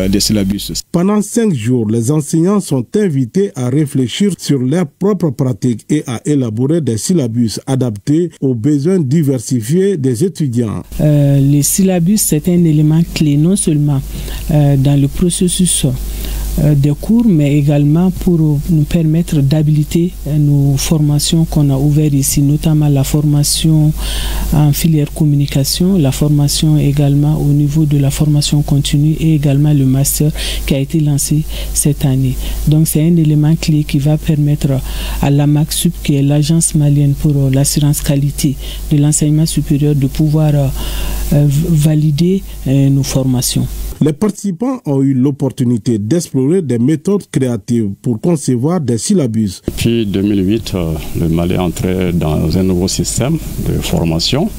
des syllabus. Pendant 5 jours, les enseignants sont invités à réfléchir sur leurs propres pratiques et à élaborer des syllabus adaptés aux besoins diversifiés des étudiants. Les syllabus, c'est un élément clé, non seulement dans le processus des cours, mais également pour nous permettre d'habiliter nos formations qu'on a ouvertes ici, notamment la formation en filière communication, la formation également au niveau de la formation continue et également le master qui a été lancé cette année. Donc c'est un élément clé qui va permettre à la MACSUP, qui est l'agence malienne pour l'assurance qualité de l'enseignement supérieur, de pouvoir valider nos formations. Les participants ont eu l'opportunité d'explorer des méthodes créatives pour concevoir des syllabus. Depuis 2008, le Mali est entré dans un nouveau système de formation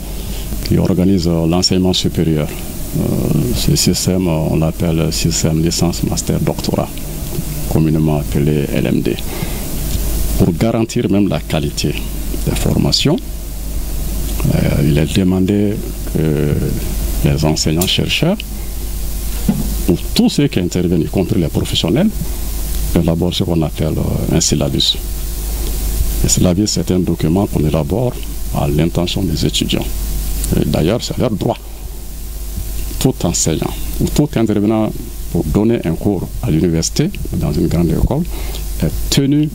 qui organise l'enseignement supérieur. Ce système, on l'appelle système licence, master, doctorat, communément appelé LMD. Pour garantir même la qualité des formations, il est demandé que les enseignants-chercheurs ou tous ceux qui interviennent, y compris les professionnels, élaborent ce qu'on appelle un syllabus. Le syllabus, c'est un document qu'on élabore à l'intention des étudiants. D'ailleurs, c'est leur droit. Tout enseignant ou tout intervenant pour donner un cours à l'université, dans une grande école, est tenu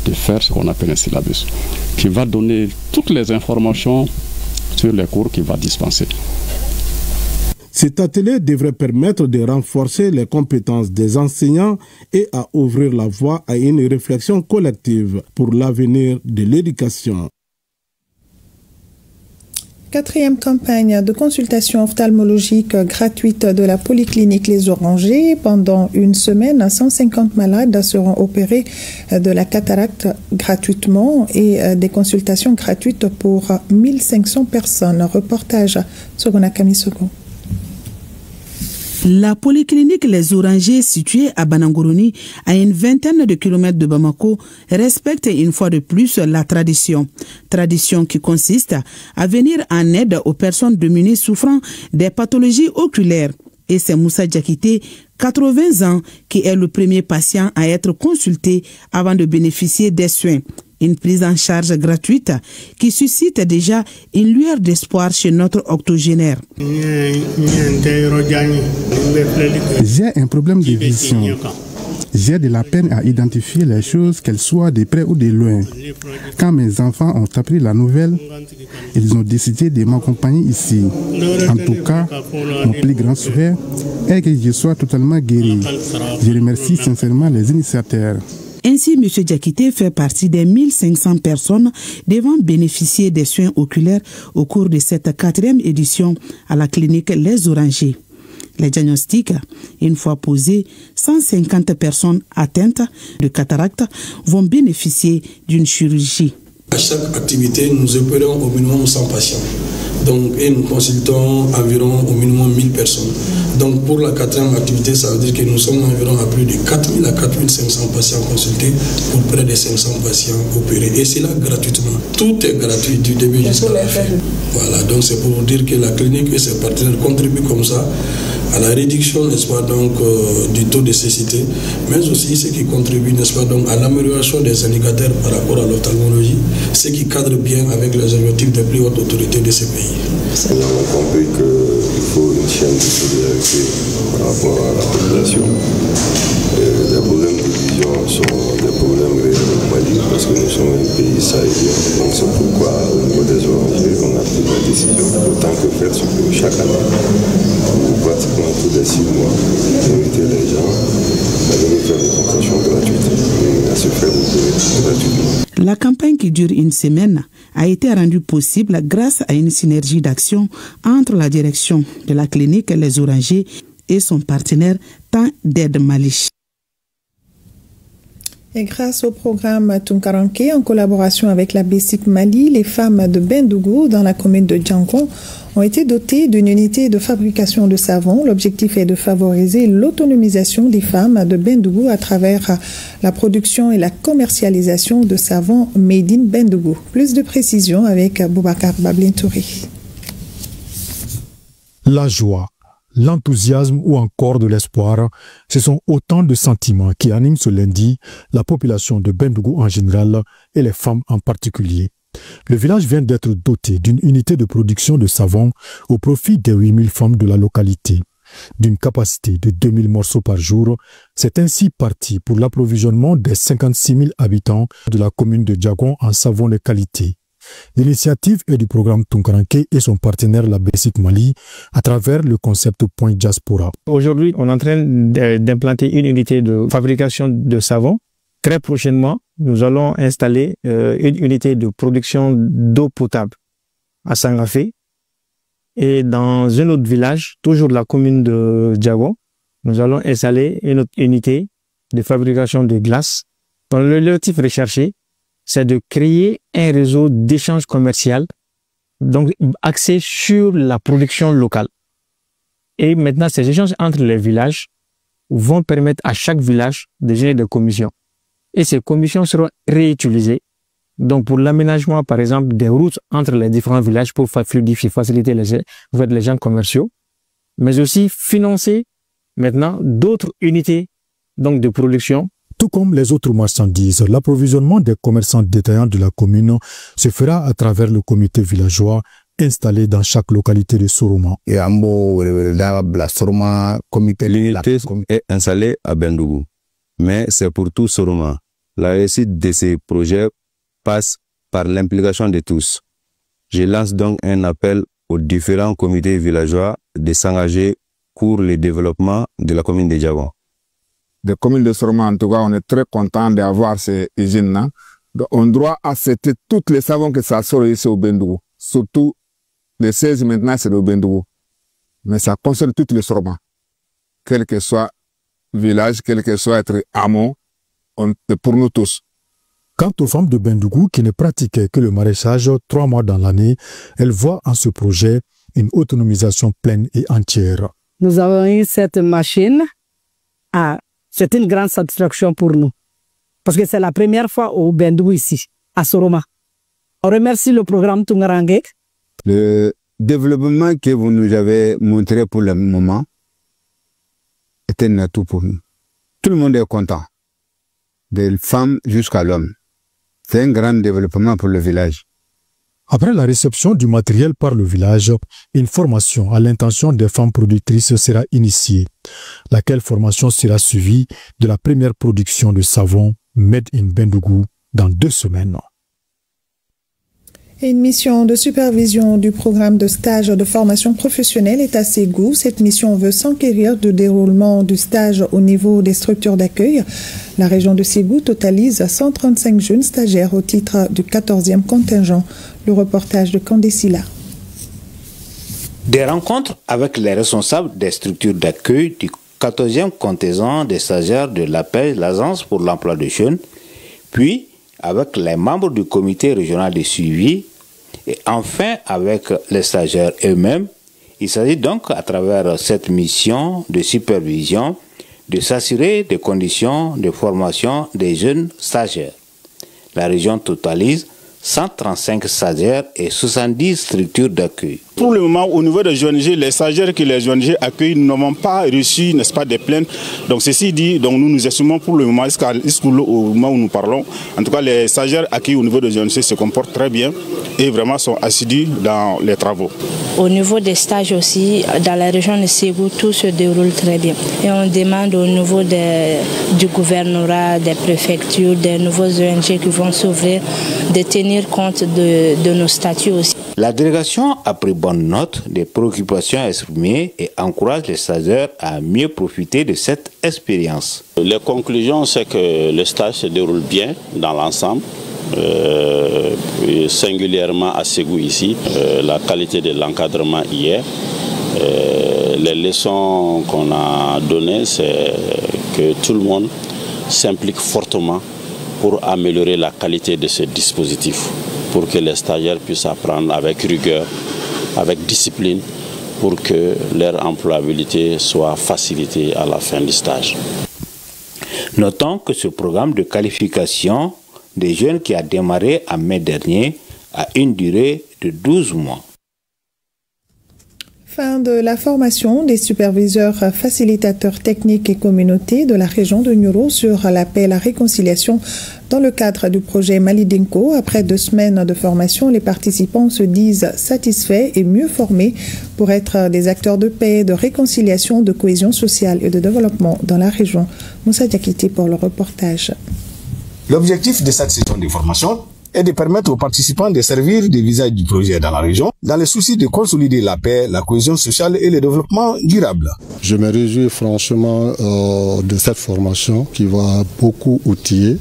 de faire ce qu'on appelle un syllabus, qui va donner toutes les informations sur les cours qu'il va dispenser. Cet atelier devrait permettre de renforcer les compétences des enseignants et à ouvrir la voie à une réflexion collective pour l'avenir de l'éducation. 4e campagne de consultation ophtalmologique gratuite de la polyclinique Les Orangers. Pendant une semaine, 150 malades seront opérés de la cataracte gratuitement et des consultations gratuites pour 1500 personnes. Reportage Sogona Kamisoko. La polyclinique Les Orangers, située à Banangourouni, à une vingtaine de kilomètres de Bamako, respecte une fois de plus la tradition. Tradition qui consiste à venir en aide aux personnes démunies souffrant des pathologies oculaires. Et c'est Moussa Diakité, 80 ans, qui est le premier patient à être consulté avant de bénéficier des soins. Une prise en charge gratuite qui suscite déjà une lueur d'espoir chez notre octogénaire. J'ai un problème de vision. J'ai de la peine à identifier les choses, qu'elles soient de près ou de loin. Quand mes enfants ont appris la nouvelle, ils ont décidé de m'accompagner ici. En tout cas, mon plus grand souhait est que je sois totalement guéri. Je remercie sincèrement les initiateurs. Ainsi, M. Diakité fait partie des 1500 personnes devant bénéficier des soins oculaires au cours de cette 4e édition à la clinique Les Orangers. Les diagnostics, une fois posés, 150 personnes atteintes de cataracte vont bénéficier d'une chirurgie. À chaque activité, nous opérons au minimum 100 patients. Donc, et nous consultons environ au minimum 1000 personnes. Donc pour la 4e activité, ça veut dire que nous sommes environ à plus de 4000 à 4500 patients consultés pour près de 500 patients opérés. Et c'est là gratuitement. Tout est gratuit du début jusqu'à la fin. Voilà, donc c'est pour vous dire que la clinique et ses partenaires contribuent comme ça à la réduction, n'est-ce pas, donc, du taux de cécité, mais aussi ce qui contribue, n'est-ce pas, donc, à l'amélioration des indicateurs par rapport à l'ophtalmologie, ce qui cadre bien avec les objectifs des plus hautes autorités de ces pays. Nous avons compris qu'il faut une chaîne de solidarité par rapport à la population. Les problèmes de vision sont des problèmes réels au Mali parce que nous sommes un pays sahélien. Donc c'est pourquoi au niveau des ONG, on a pris la décision, autant que faire, ce que chaque année, pratiquement tous les 6 mois, d'inviter les gens à venir faire des consultations gratuites et à se faire opérer gratuitement. La campagne qui dure une semaine a été rendue possible grâce à une synergie d'action entre la direction de la clinique Les Orangers et son partenaire Temps d'Aide Mali. Et grâce au programme Tunkaranke, en collaboration avec la BESIC Mali, les femmes de Bendougou, dans la commune de Djangon, ont été dotées d'une unité de fabrication de savon. L'objectif est de favoriser l'autonomisation des femmes de Bendougou à travers la production et la commercialisation de savon made in Bendougou. Plus de précisions avec Boubacar Bablin Touré. La joie, l'enthousiasme ou encore de l'espoir, ce sont autant de sentiments qui animent ce lundi la population de Bendougou en général et les femmes en particulier. Le village vient d'être doté d'une unité de production de savon au profit des 8000 femmes de la localité. D'une capacité de 2000 morceaux par jour, c'est ainsi parti pour l'approvisionnement des 56 000 habitants de la commune de Djagon en savon de qualité. L'initiative est du programme Tunkaranke et son partenaire la BESIC Mali à travers le concept Point Diaspora. Aujourd'hui, on est en train d'implanter une unité de fabrication de savon. Très prochainement, nous allons installer une unité de production d'eau potable à Sangafé. Et dans un autre village, toujours de la commune de Djago, nous allons installer une autre unité de fabrication de glace. Dans l'objectif recherché, c'est de créer un réseau d'échange commercial, donc axé sur la production locale. Et maintenant, ces échanges entre les villages vont permettre à chaque village de générer des commissions. Et ces commissions seront réutilisées donc pour l'aménagement, par exemple, des routes entre les différents villages pour fluidifier, faciliter les gens commerciaux, mais aussi financer maintenant d'autres unités donc de production. Tout comme les autres marchandises, l'approvisionnement des commerçants détaillants de la commune se fera à travers le comité villageois installé dans chaque localité de Soroma. L'unité est installée à Bendougou, mais c'est pour tout Soroma. La réussite de ces projets passe par l'implication de tous. Je lance donc un appel aux différents comités villageois de s'engager pour le développement de la commune de Djagon. Des communes de Soroma, en tout cas, on est très content d'avoir ces usines-là. On doit accepter toutes les savons que ça sort ici au Bendougou. Surtout, les 16 maintenant, c'est au Bendougou. Mais ça concerne toutes les Soroma. Quel que soit village, quel que soit être hameau, c'est pour nous tous. Quant aux femmes de Bendougou qui ne pratiquaient que le maraîchage 3 mois dans l'année, elles voient en ce projet une autonomisation pleine et entière. Nous avons eu cette machine. C'est une grande satisfaction pour nous. Parce que c'est la première fois au Bendougou ici, à Soroma. On remercie le programme Tunkaranke. Le développement que vous nous avez montré pour le moment est un atout pour nous. Tout le monde est content. Des femmes jusqu'à l'homme. C'est un grand développement pour le village. Après la réception du matériel par le village, une formation à l'intention des femmes productrices sera initiée, laquelle formation sera suivie de la première production de savon Made in Bendougou dans 2 semaines. Une mission de supervision du programme de stage de formation professionnelle est à Ségou. Cette mission veut s'enquérir du déroulement du stage au niveau des structures d'accueil. La région de Ségou totalise 135 jeunes stagiaires au titre du 14e contingent. Le reportage de Kandesila. Des rencontres avec les responsables des structures d'accueil du 14e contingent des stagiaires de l'APEJ, l'Agence pour l'emploi des jeunes, puis avec les membres du comité régional de suivi et enfin avec les stagiaires eux-mêmes. Il s'agit donc, à travers cette mission de supervision, de s'assurer des conditions de formation des jeunes stagiaires. La région totalise 135 stagiaires et 70 structures d'accueil. Pour le moment, au niveau des ONG, les stagiaires que les ONG accueillent n'ont pas reçu, n'est-ce pas, des plaintes. Donc ceci dit, donc nous estimons pour le moment, jusqu'au moment où nous parlons, en tout cas les stagiaires accueillis au niveau des ONG se comportent très bien et vraiment sont assidus dans les travaux. Au niveau des stages aussi, dans la région de Ségou, tout se déroule très bien. Et on demande au niveau du gouvernorat, des préfectures, des nouveaux ONG qui vont s'ouvrir, de tenir compte de nos statuts aussi. La délégation a pris bonne note des préoccupations exprimées et encourage les stagiaires à mieux profiter de cette expérience. Les conclusions, c'est que le stage se déroule bien dans l'ensemble. Singulièrement à Ségou ici, la qualité de l'encadrement hier. Les leçons qu'on a données, c'est que tout le monde s'implique fortement pour améliorer la qualité de ce dispositif, pour que les stagiaires puissent apprendre avec rigueur, avec discipline, pour que leur employabilité soit facilitée à la fin du stage. Notons que ce programme de qualification des jeunes qui a démarré en mai dernier a une durée de 12 mois. Fin de la formation des superviseurs facilitateurs techniques et communautés de la région de Nioro sur la paix et la réconciliation dans le cadre du projet Malidinko. Après 2 semaines de formation, les participants se disent satisfaits et mieux formés pour être des acteurs de paix, de réconciliation, de cohésion sociale et de développement dans la région. Moussa Diakité pour le reportage. L'objectif de cette session de formation est de permettre aux participants de servir des visages du projet dans la région, dans le souci de consolider la paix, la cohésion sociale et le développement durable. Je me réjouis franchement de cette formation qui va beaucoup outiller,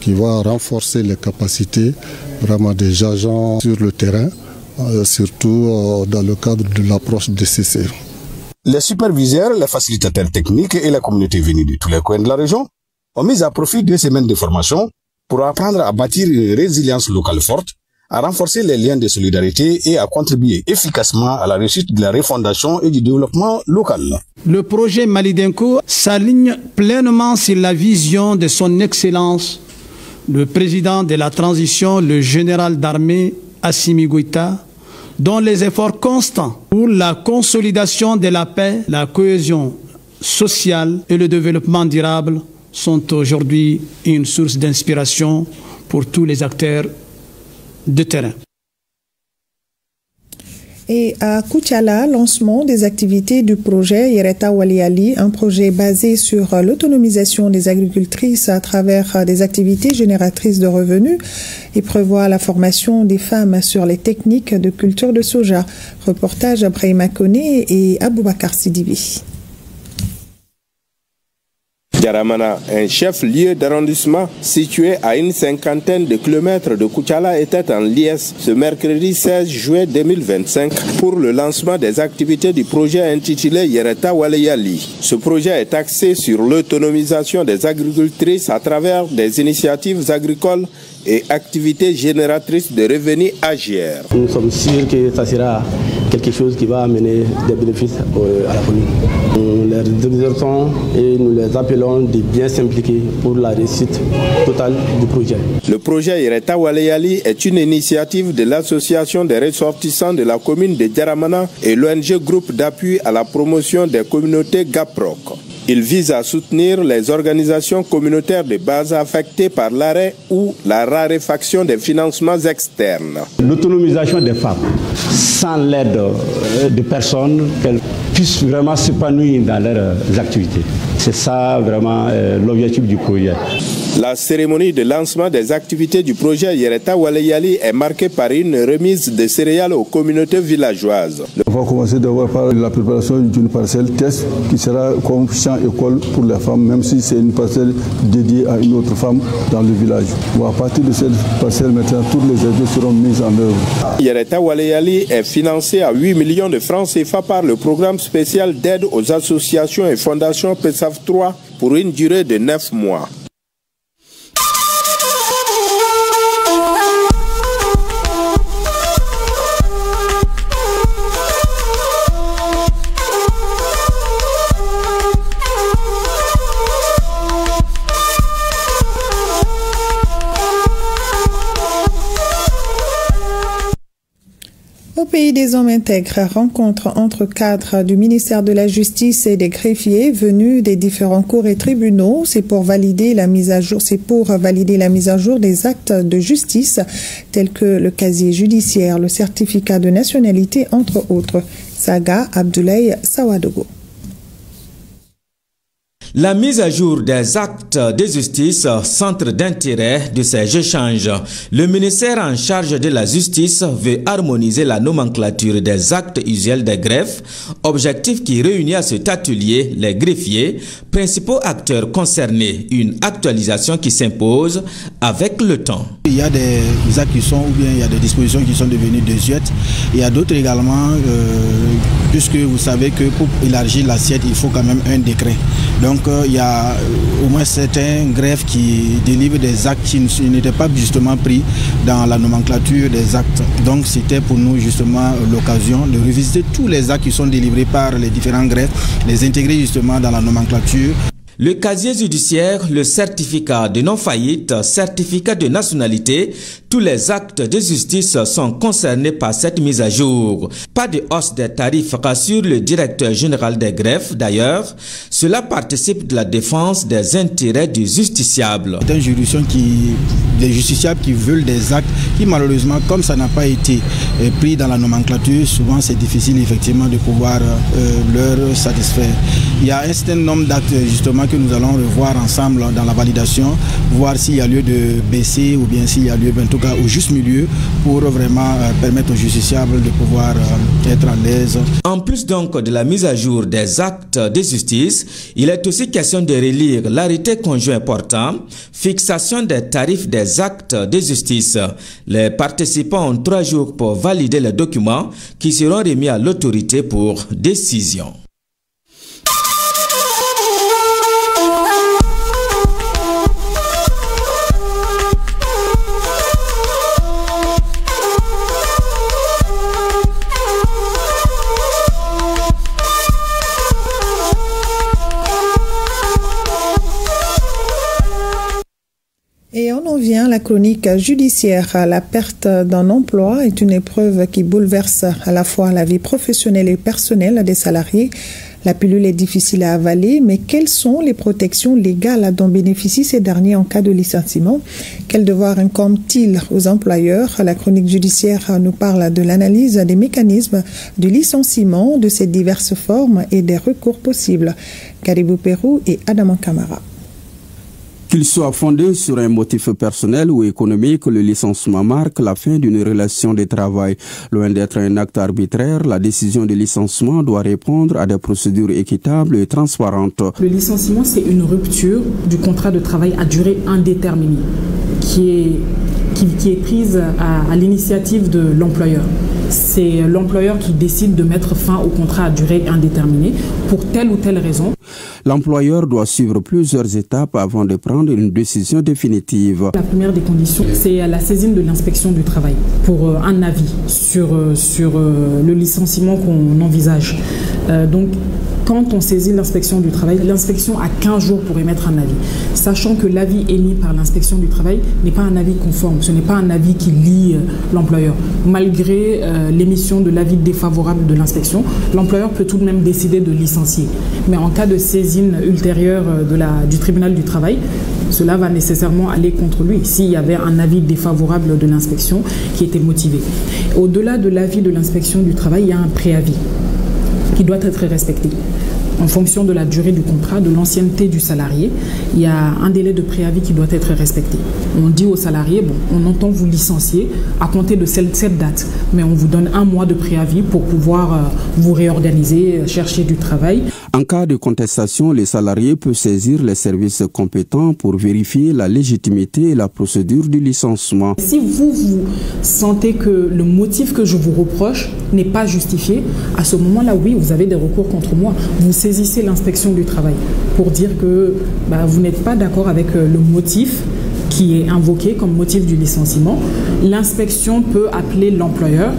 qui va renforcer les capacités vraiment des agents sur le terrain, surtout dans le cadre de l'approche DCC. Les superviseurs, les facilitateurs techniques et la communauté venue de tous les coins de la région ont mis à profit 2 semaines de formation pour apprendre à bâtir une résilience locale forte, à renforcer les liens de solidarité et à contribuer efficacement à la réussite de la refondation et du développement local. Le projet Malidinko s'aligne pleinement sur la vision de son Excellence, le président de la transition, le général d'armée Assimi Goïta, dont les efforts constants pour la consolidation de la paix, la cohésion sociale et le développement durable sont aujourd'hui une source d'inspiration pour tous les acteurs de terrain. Et à Koutiala, lancement des activités du projet Yereta Waliali, un projet basé sur l'autonomisation des agricultrices à travers des activités génératrices de revenus et prévoit la formation des femmes sur les techniques de culture de soja. Reportage Brahima Koné et Aboubakar Sidibi. Djaramana, un chef-lieu d'arrondissement situé à une 50aine de kilomètres de Koutiala, était en liesse ce mercredi 16 juillet 2025 pour le lancement des activités du projet intitulé Yereta Waliali. Ce projet est axé sur l'autonomisation des agricultrices à travers des initiatives agricoles et activités génératrices de revenus AGR. Nous sommes sûrs que ça sera quelque chose qui va amener des bénéfices à la commune. Nous les exhortons et nous les appelons de bien s'impliquer pour la réussite totale du projet. Le projet Yereta Waliali est une initiative de l'association des ressortissants de la commune de Djaramana et l'ONG Groupe d'appui à la promotion des communautés GAPROC. Il vise à soutenir les organisations communautaires de base affectées par l'arrêt ou la raréfaction des financements externes. L'autonomisation des femmes, sans l'aide de personnes, qu'elles puissent vraiment s'épanouir dans leurs activités. C'est ça vraiment l'objectif du projet. La cérémonie de lancement des activités du projet Yereta Waliali est marquée par une remise de céréales aux communautés villageoises. On va commencer d'abord par la préparation d'une parcelle test qui sera comme champ-école pour les femmes, même si c'est une parcelle dédiée à une autre femme dans le village. Bon, à partir de cette parcelle, maintenant, toutes les aides seront mises en œuvre. Yereta Waliali est financé à 8 millions de francs CFA par le programme spécial d'aide aux associations et fondations PESAF 3 pour une durée de 9 mois. Pays des hommes intègres, rencontre entre cadres du ministère de la Justice et des greffiers venus des différents cours et tribunaux. C'est pour valider la mise à jour des actes de justice tels que le casier judiciaire, le certificat de nationalité, entre autres. Saga Abdoulaye Sawadogo. La mise à jour des actes de justice, centre d'intérêt de ces échanges. Le ministère en charge de la justice veut harmoniser la nomenclature des actes usuels des greffes, objectif qui réunit à cet atelier les greffiers, principaux acteurs concernés, une actualisation qui s'impose avec le temps. Il y a des actes qui sont, ou bien il y a des dispositions qui sont devenues désuètes. Il y a d'autres également, puisque vous savez que pour élargir l'assiette, il faut quand même un décret. Donc il y a au moins certains greffes qui délivrent des actes qui n'étaient pas justement pris dans la nomenclature des actes. Donc c'était pour nous justement l'occasion de revisiter tous les actes qui sont délivrés par les différents greffes, les intégrer justement dans la nomenclature. Le casier judiciaire, le certificat de non-faillite, certificat de nationalité, tous les actes de justice sont concernés par cette mise à jour. Pas de hausse des tarifs, rassure le directeur général des greffes. D'ailleurs, cela participe de la défense des intérêts du justiciable. C'est une juridiction des justiciables qui veulent des actes qui malheureusement, comme ça n'a pas été pris dans la nomenclature, souvent c'est difficile effectivement de pouvoir leur satisfaire. Il y a un certain nombre d'actes justement que nous allons revoir ensemble dans la validation, voir s'il y a lieu de baisser ou bien s'il y a lieu, en tout cas au juste milieu, pour vraiment permettre aux justiciables de pouvoir être à l'aise. En plus donc de la mise à jour des actes de justice, il est aussi question de relire l'arrêté conjoint portant fixation des tarifs des actes de justice. Les participants ont 3 jours pour valider les documents qui seront remis à l'autorité pour décision. Et on en vient à la chronique judiciaire. La perte d'un emploi est une épreuve qui bouleverse à la fois la vie professionnelle et personnelle des salariés. La pilule est difficile à avaler, mais quelles sont les protections légales dont bénéficient ces derniers en cas de licenciement? Quels devoirs incombent-ils aux employeurs? La chronique judiciaire nous parle de l'analyse des mécanismes du licenciement, de ses diverses formes et des recours possibles. Caribou Pérou et Adam Camara. Qu'il soit fondé sur un motif personnel ou économique, le licenciement marque la fin d'une relation de travail. Loin d'être un acte arbitraire, la décision de licenciement doit répondre à des procédures équitables et transparentes. Le licenciement, c'est une rupture du contrat de travail à durée indéterminée qui est prise à l'initiative de l'employeur. C'est l'employeur qui décide de mettre fin au contrat à durée indéterminée pour telle ou telle raison. L'employeur doit suivre plusieurs étapes avant de prendre une décision définitive. La première des conditions, c'est la saisine de l'inspection du travail pour un avis sur le licenciement qu'on envisage. Donc, quand on saisit l'inspection du travail, l'inspection a 15 jours pour émettre un avis. Sachant que l'avis émis par l'inspection du travail n'est pas un avis conforme, ce n'est pas un avis qui lie l'employeur. Malgré l'émission de l'avis défavorable de l'inspection, l'employeur peut tout de même décider de licencier. Mais en cas de saisine ultérieure du tribunal du travail, cela va nécessairement aller contre lui s'il y avait un avis défavorable de l'inspection qui était motivé. Au-delà de l'avis de l'inspection du travail, il y a un préavis qui doit être respecté. En fonction de la durée du contrat, de l'ancienneté du salarié, il y a un délai de préavis qui doit être respecté. On dit aux salariés, bon, on entend vous licencier à compter de cette date, mais on vous donne 1 mois de préavis pour pouvoir vous réorganiser, chercher du travail. En cas de contestation, les salariés peuvent saisir les services compétents pour vérifier la légitimité et la procédure du licenciement. Si vous sentez que le motif que je vous reproche n'est pas justifié, à ce moment-là, oui, vous avez des recours contre moi. Vous saisissez l'inspection du travail pour dire que vous n'êtes pas d'accord avec le motif qui est invoqué comme motif du licenciement. L'inspection peut appeler l'employeur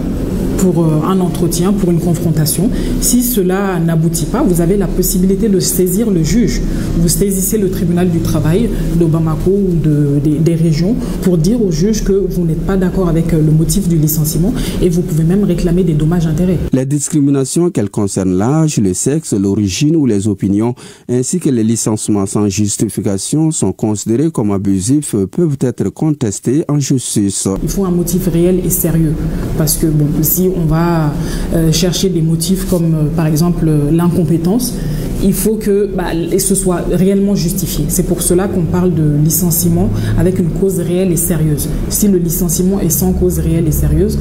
pour un entretien, pour une confrontation. Si cela n'aboutit pas, vous avez la possibilité de saisir le juge. Vous saisissez le tribunal du travail de Bamako ou des régions pour dire au juge que vous n'êtes pas d'accord avec le motif du licenciement et vous pouvez même réclamer des dommages-intérêts. Les discriminations, qu'elles concernent l'âge, le sexe, l'origine ou les opinions, ainsi que les licenciements sans justification sont considérés comme abusifs, peuvent être contestés en justice. Il faut un motif réel et sérieux parce que bon, si on va chercher des motifs comme par exemple l'incompétence, il faut que ce soit réellement justifié. C'est pour cela qu'on parle de licenciement avec une cause réelle et sérieuse. Si le licenciement est sans cause réelle et sérieuse,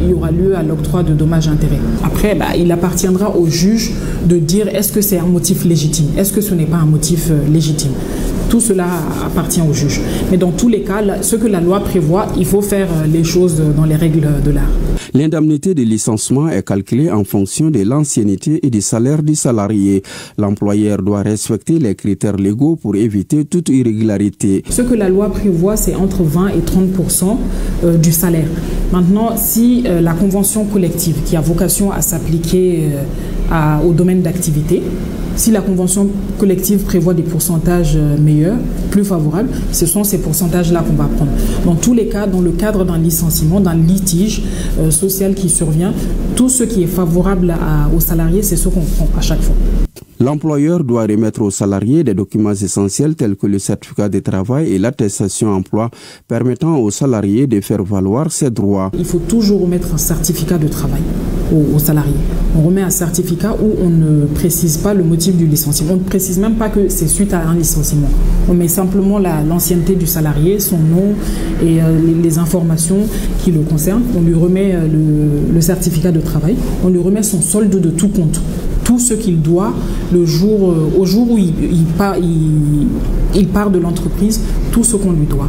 il y aura lieu à l'octroi de dommages-intérêts. Après, il appartiendra au juge de dire est-ce que c'est un motif légitime, est-ce que ce n'est pas un motif légitime. Tout cela appartient au juge. Mais dans tous les cas, ce que la loi prévoit, il faut faire les choses dans les règles de l'art. L'indemnité de licenciement est calculée en fonction de l'ancienneté et du salaire du salarié. L'employeur doit respecter les critères légaux pour éviter toute irrégularité. Ce que la loi prévoit, c'est entre 20 et 30% du salaire. Maintenant, si la convention collective qui a vocation à s'appliquer au domaine d'activité, si la convention collective prévoit des pourcentages meilleurs, plus favorables, ce sont ces pourcentages-là qu'on va prendre. Dans tous les cas, dans le cadre d'un licenciement, d'un litige social qui survient, tout ce qui est favorable aux salariés, c'est ce qu'on prend à chaque fois. L'employeur doit remettre aux salariés des documents essentiels tels que le certificat de travail et l'attestation emploi permettant aux salariés de faire valoir ses droits. Il faut toujours remettre un certificat de travail aux salariés. On remet un certificat où on ne précise pas le motif du licenciement. On ne précise même pas que c'est suite à un licenciement. On met simplement l'ancienneté du salarié, son nom et les informations qui le concernent. On lui remet le certificat de travail. On lui remet son solde de tout compte. Tout ce qu'il doit au jour où il part de l'entreprise, tout ce qu'on lui doit.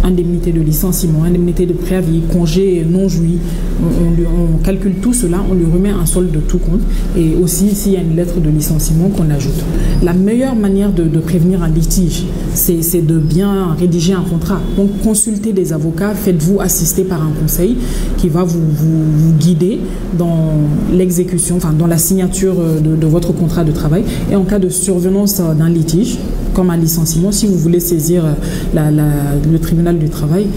Indemnité de licenciement, indemnité de préavis, congé non joui. On calcule tout cela, on lui remet un solde de tout compte et aussi s'il y a une lettre de licenciement qu'on ajoute. La meilleure manière de prévenir un litige, c'est de bien rédiger un contrat. Donc consultez des avocats, faites-vous assister par un conseil qui va vous guider dans l'exécution, enfin dans la signature de votre contrat de travail. Et en cas de survenance d'un litige, comme un licenciement, si vous voulez saisir le tribunal du travail,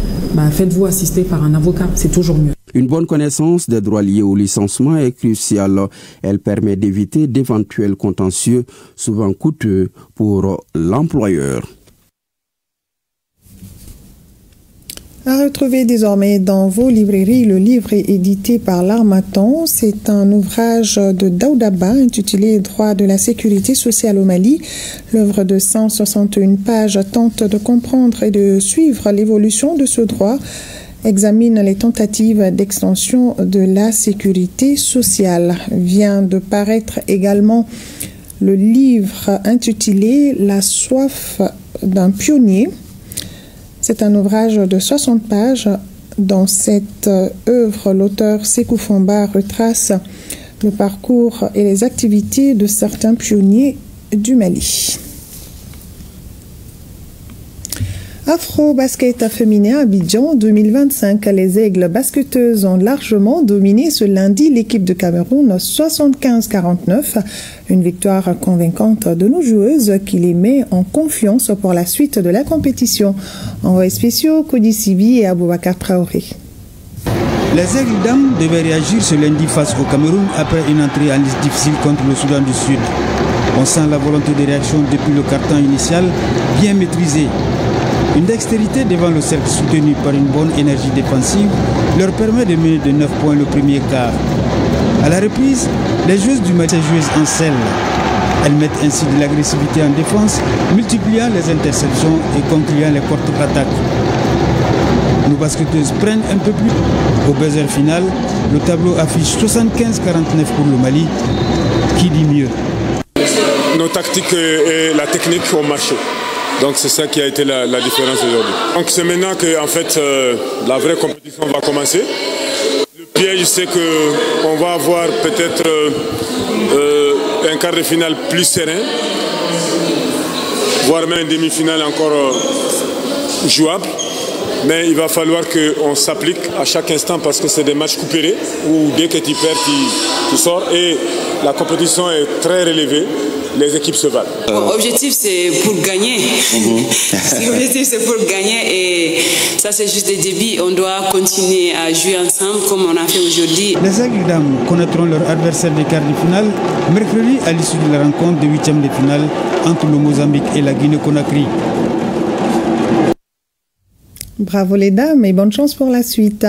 faites-vous assister par un avocat, c'est toujours mieux. Une bonne connaissance des droits liés au licenciement est cruciale. Elle permet d'éviter d'éventuels contentieux, souvent coûteux pour l'employeur. À retrouver désormais dans vos librairies, le livre est édité par l'Harmattan. C'est un ouvrage de Daoudaba intitulé « Droit de la sécurité sociale au Mali ». L'œuvre de 161 pages tente de comprendre et de suivre l'évolution de ce droit, examine les tentatives d'extension de la sécurité sociale. Vient de paraître également le livre intitulé « La soif d'un pionnier ». C'est un ouvrage de 60 pages. Dans cette œuvre, l'auteur Sékou Famba retrace le parcours et les activités de certains pionniers du Mali. Afro-basket féminin à Abidjan 2025. Les Aigles basketteuses ont largement dominé ce lundi l'équipe de Cameroun 75-49. Une victoire convaincante de nos joueuses qui les met en confiance pour la suite de la compétition. Envoyés spéciaux, Kodi Sibi et Aboubakar Traoré. Les Aigles dames devaient réagir ce lundi face au Cameroun après une entrée en liste difficile contre le Soudan du Sud. On sent la volonté de réaction depuis le quart-temps initial, bien maîtrisée. Une dextérité devant le cercle soutenu par une bonne énergie défensive leur permet de mener de 9 points le premier quart. À la reprise, les joueuses du match joueuses en selle. Elles mettent ainsi de l'agressivité en défense, multipliant les interceptions et concluant les contre-attaques. Nos basketteuses prennent un peu plus. Au buzzer final, le tableau affiche 75-49 pour le Mali. Qui dit mieux? Nos tactiques et la technique ont marché. Donc c'est ça qui a été la différence aujourd'hui. Donc c'est maintenant que en fait, la vraie compétition va commencer. Le piège c'est qu'on va avoir peut-être un quart de finale plus serein, voire même une demi-finale encore jouable. Mais il va falloir qu'on s'applique à chaque instant parce que c'est des matchs coupérés où dès que tu perds, tu sors et la compétition est très relevée. Les équipes se valent. L'objectif c'est pour gagner. L'objectif c'est pour gagner et ça c'est juste le début. On doit continuer à jouer ensemble comme on a fait aujourd'hui. Les Aigles Dames connaîtront leur adversaire des quarts de finale mercredi à l'issue de la rencontre de 8e de finale entre le Mozambique et la Guinée-Conakry. Bravo les dames et bonne chance pour la suite.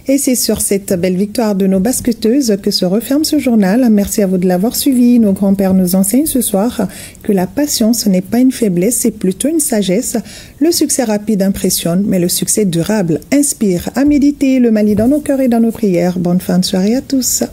Et c'est sur cette belle victoire de nos basketteuses que se referme ce journal. Merci à vous de l'avoir suivi. Nos grands-pères nous enseignent ce soir que la patience n'est pas une faiblesse, c'est plutôt une sagesse. Le succès rapide impressionne, mais le succès durable inspire. À méditer, le Mali dans nos cœurs et dans nos prières. Bonne fin de soirée à tous.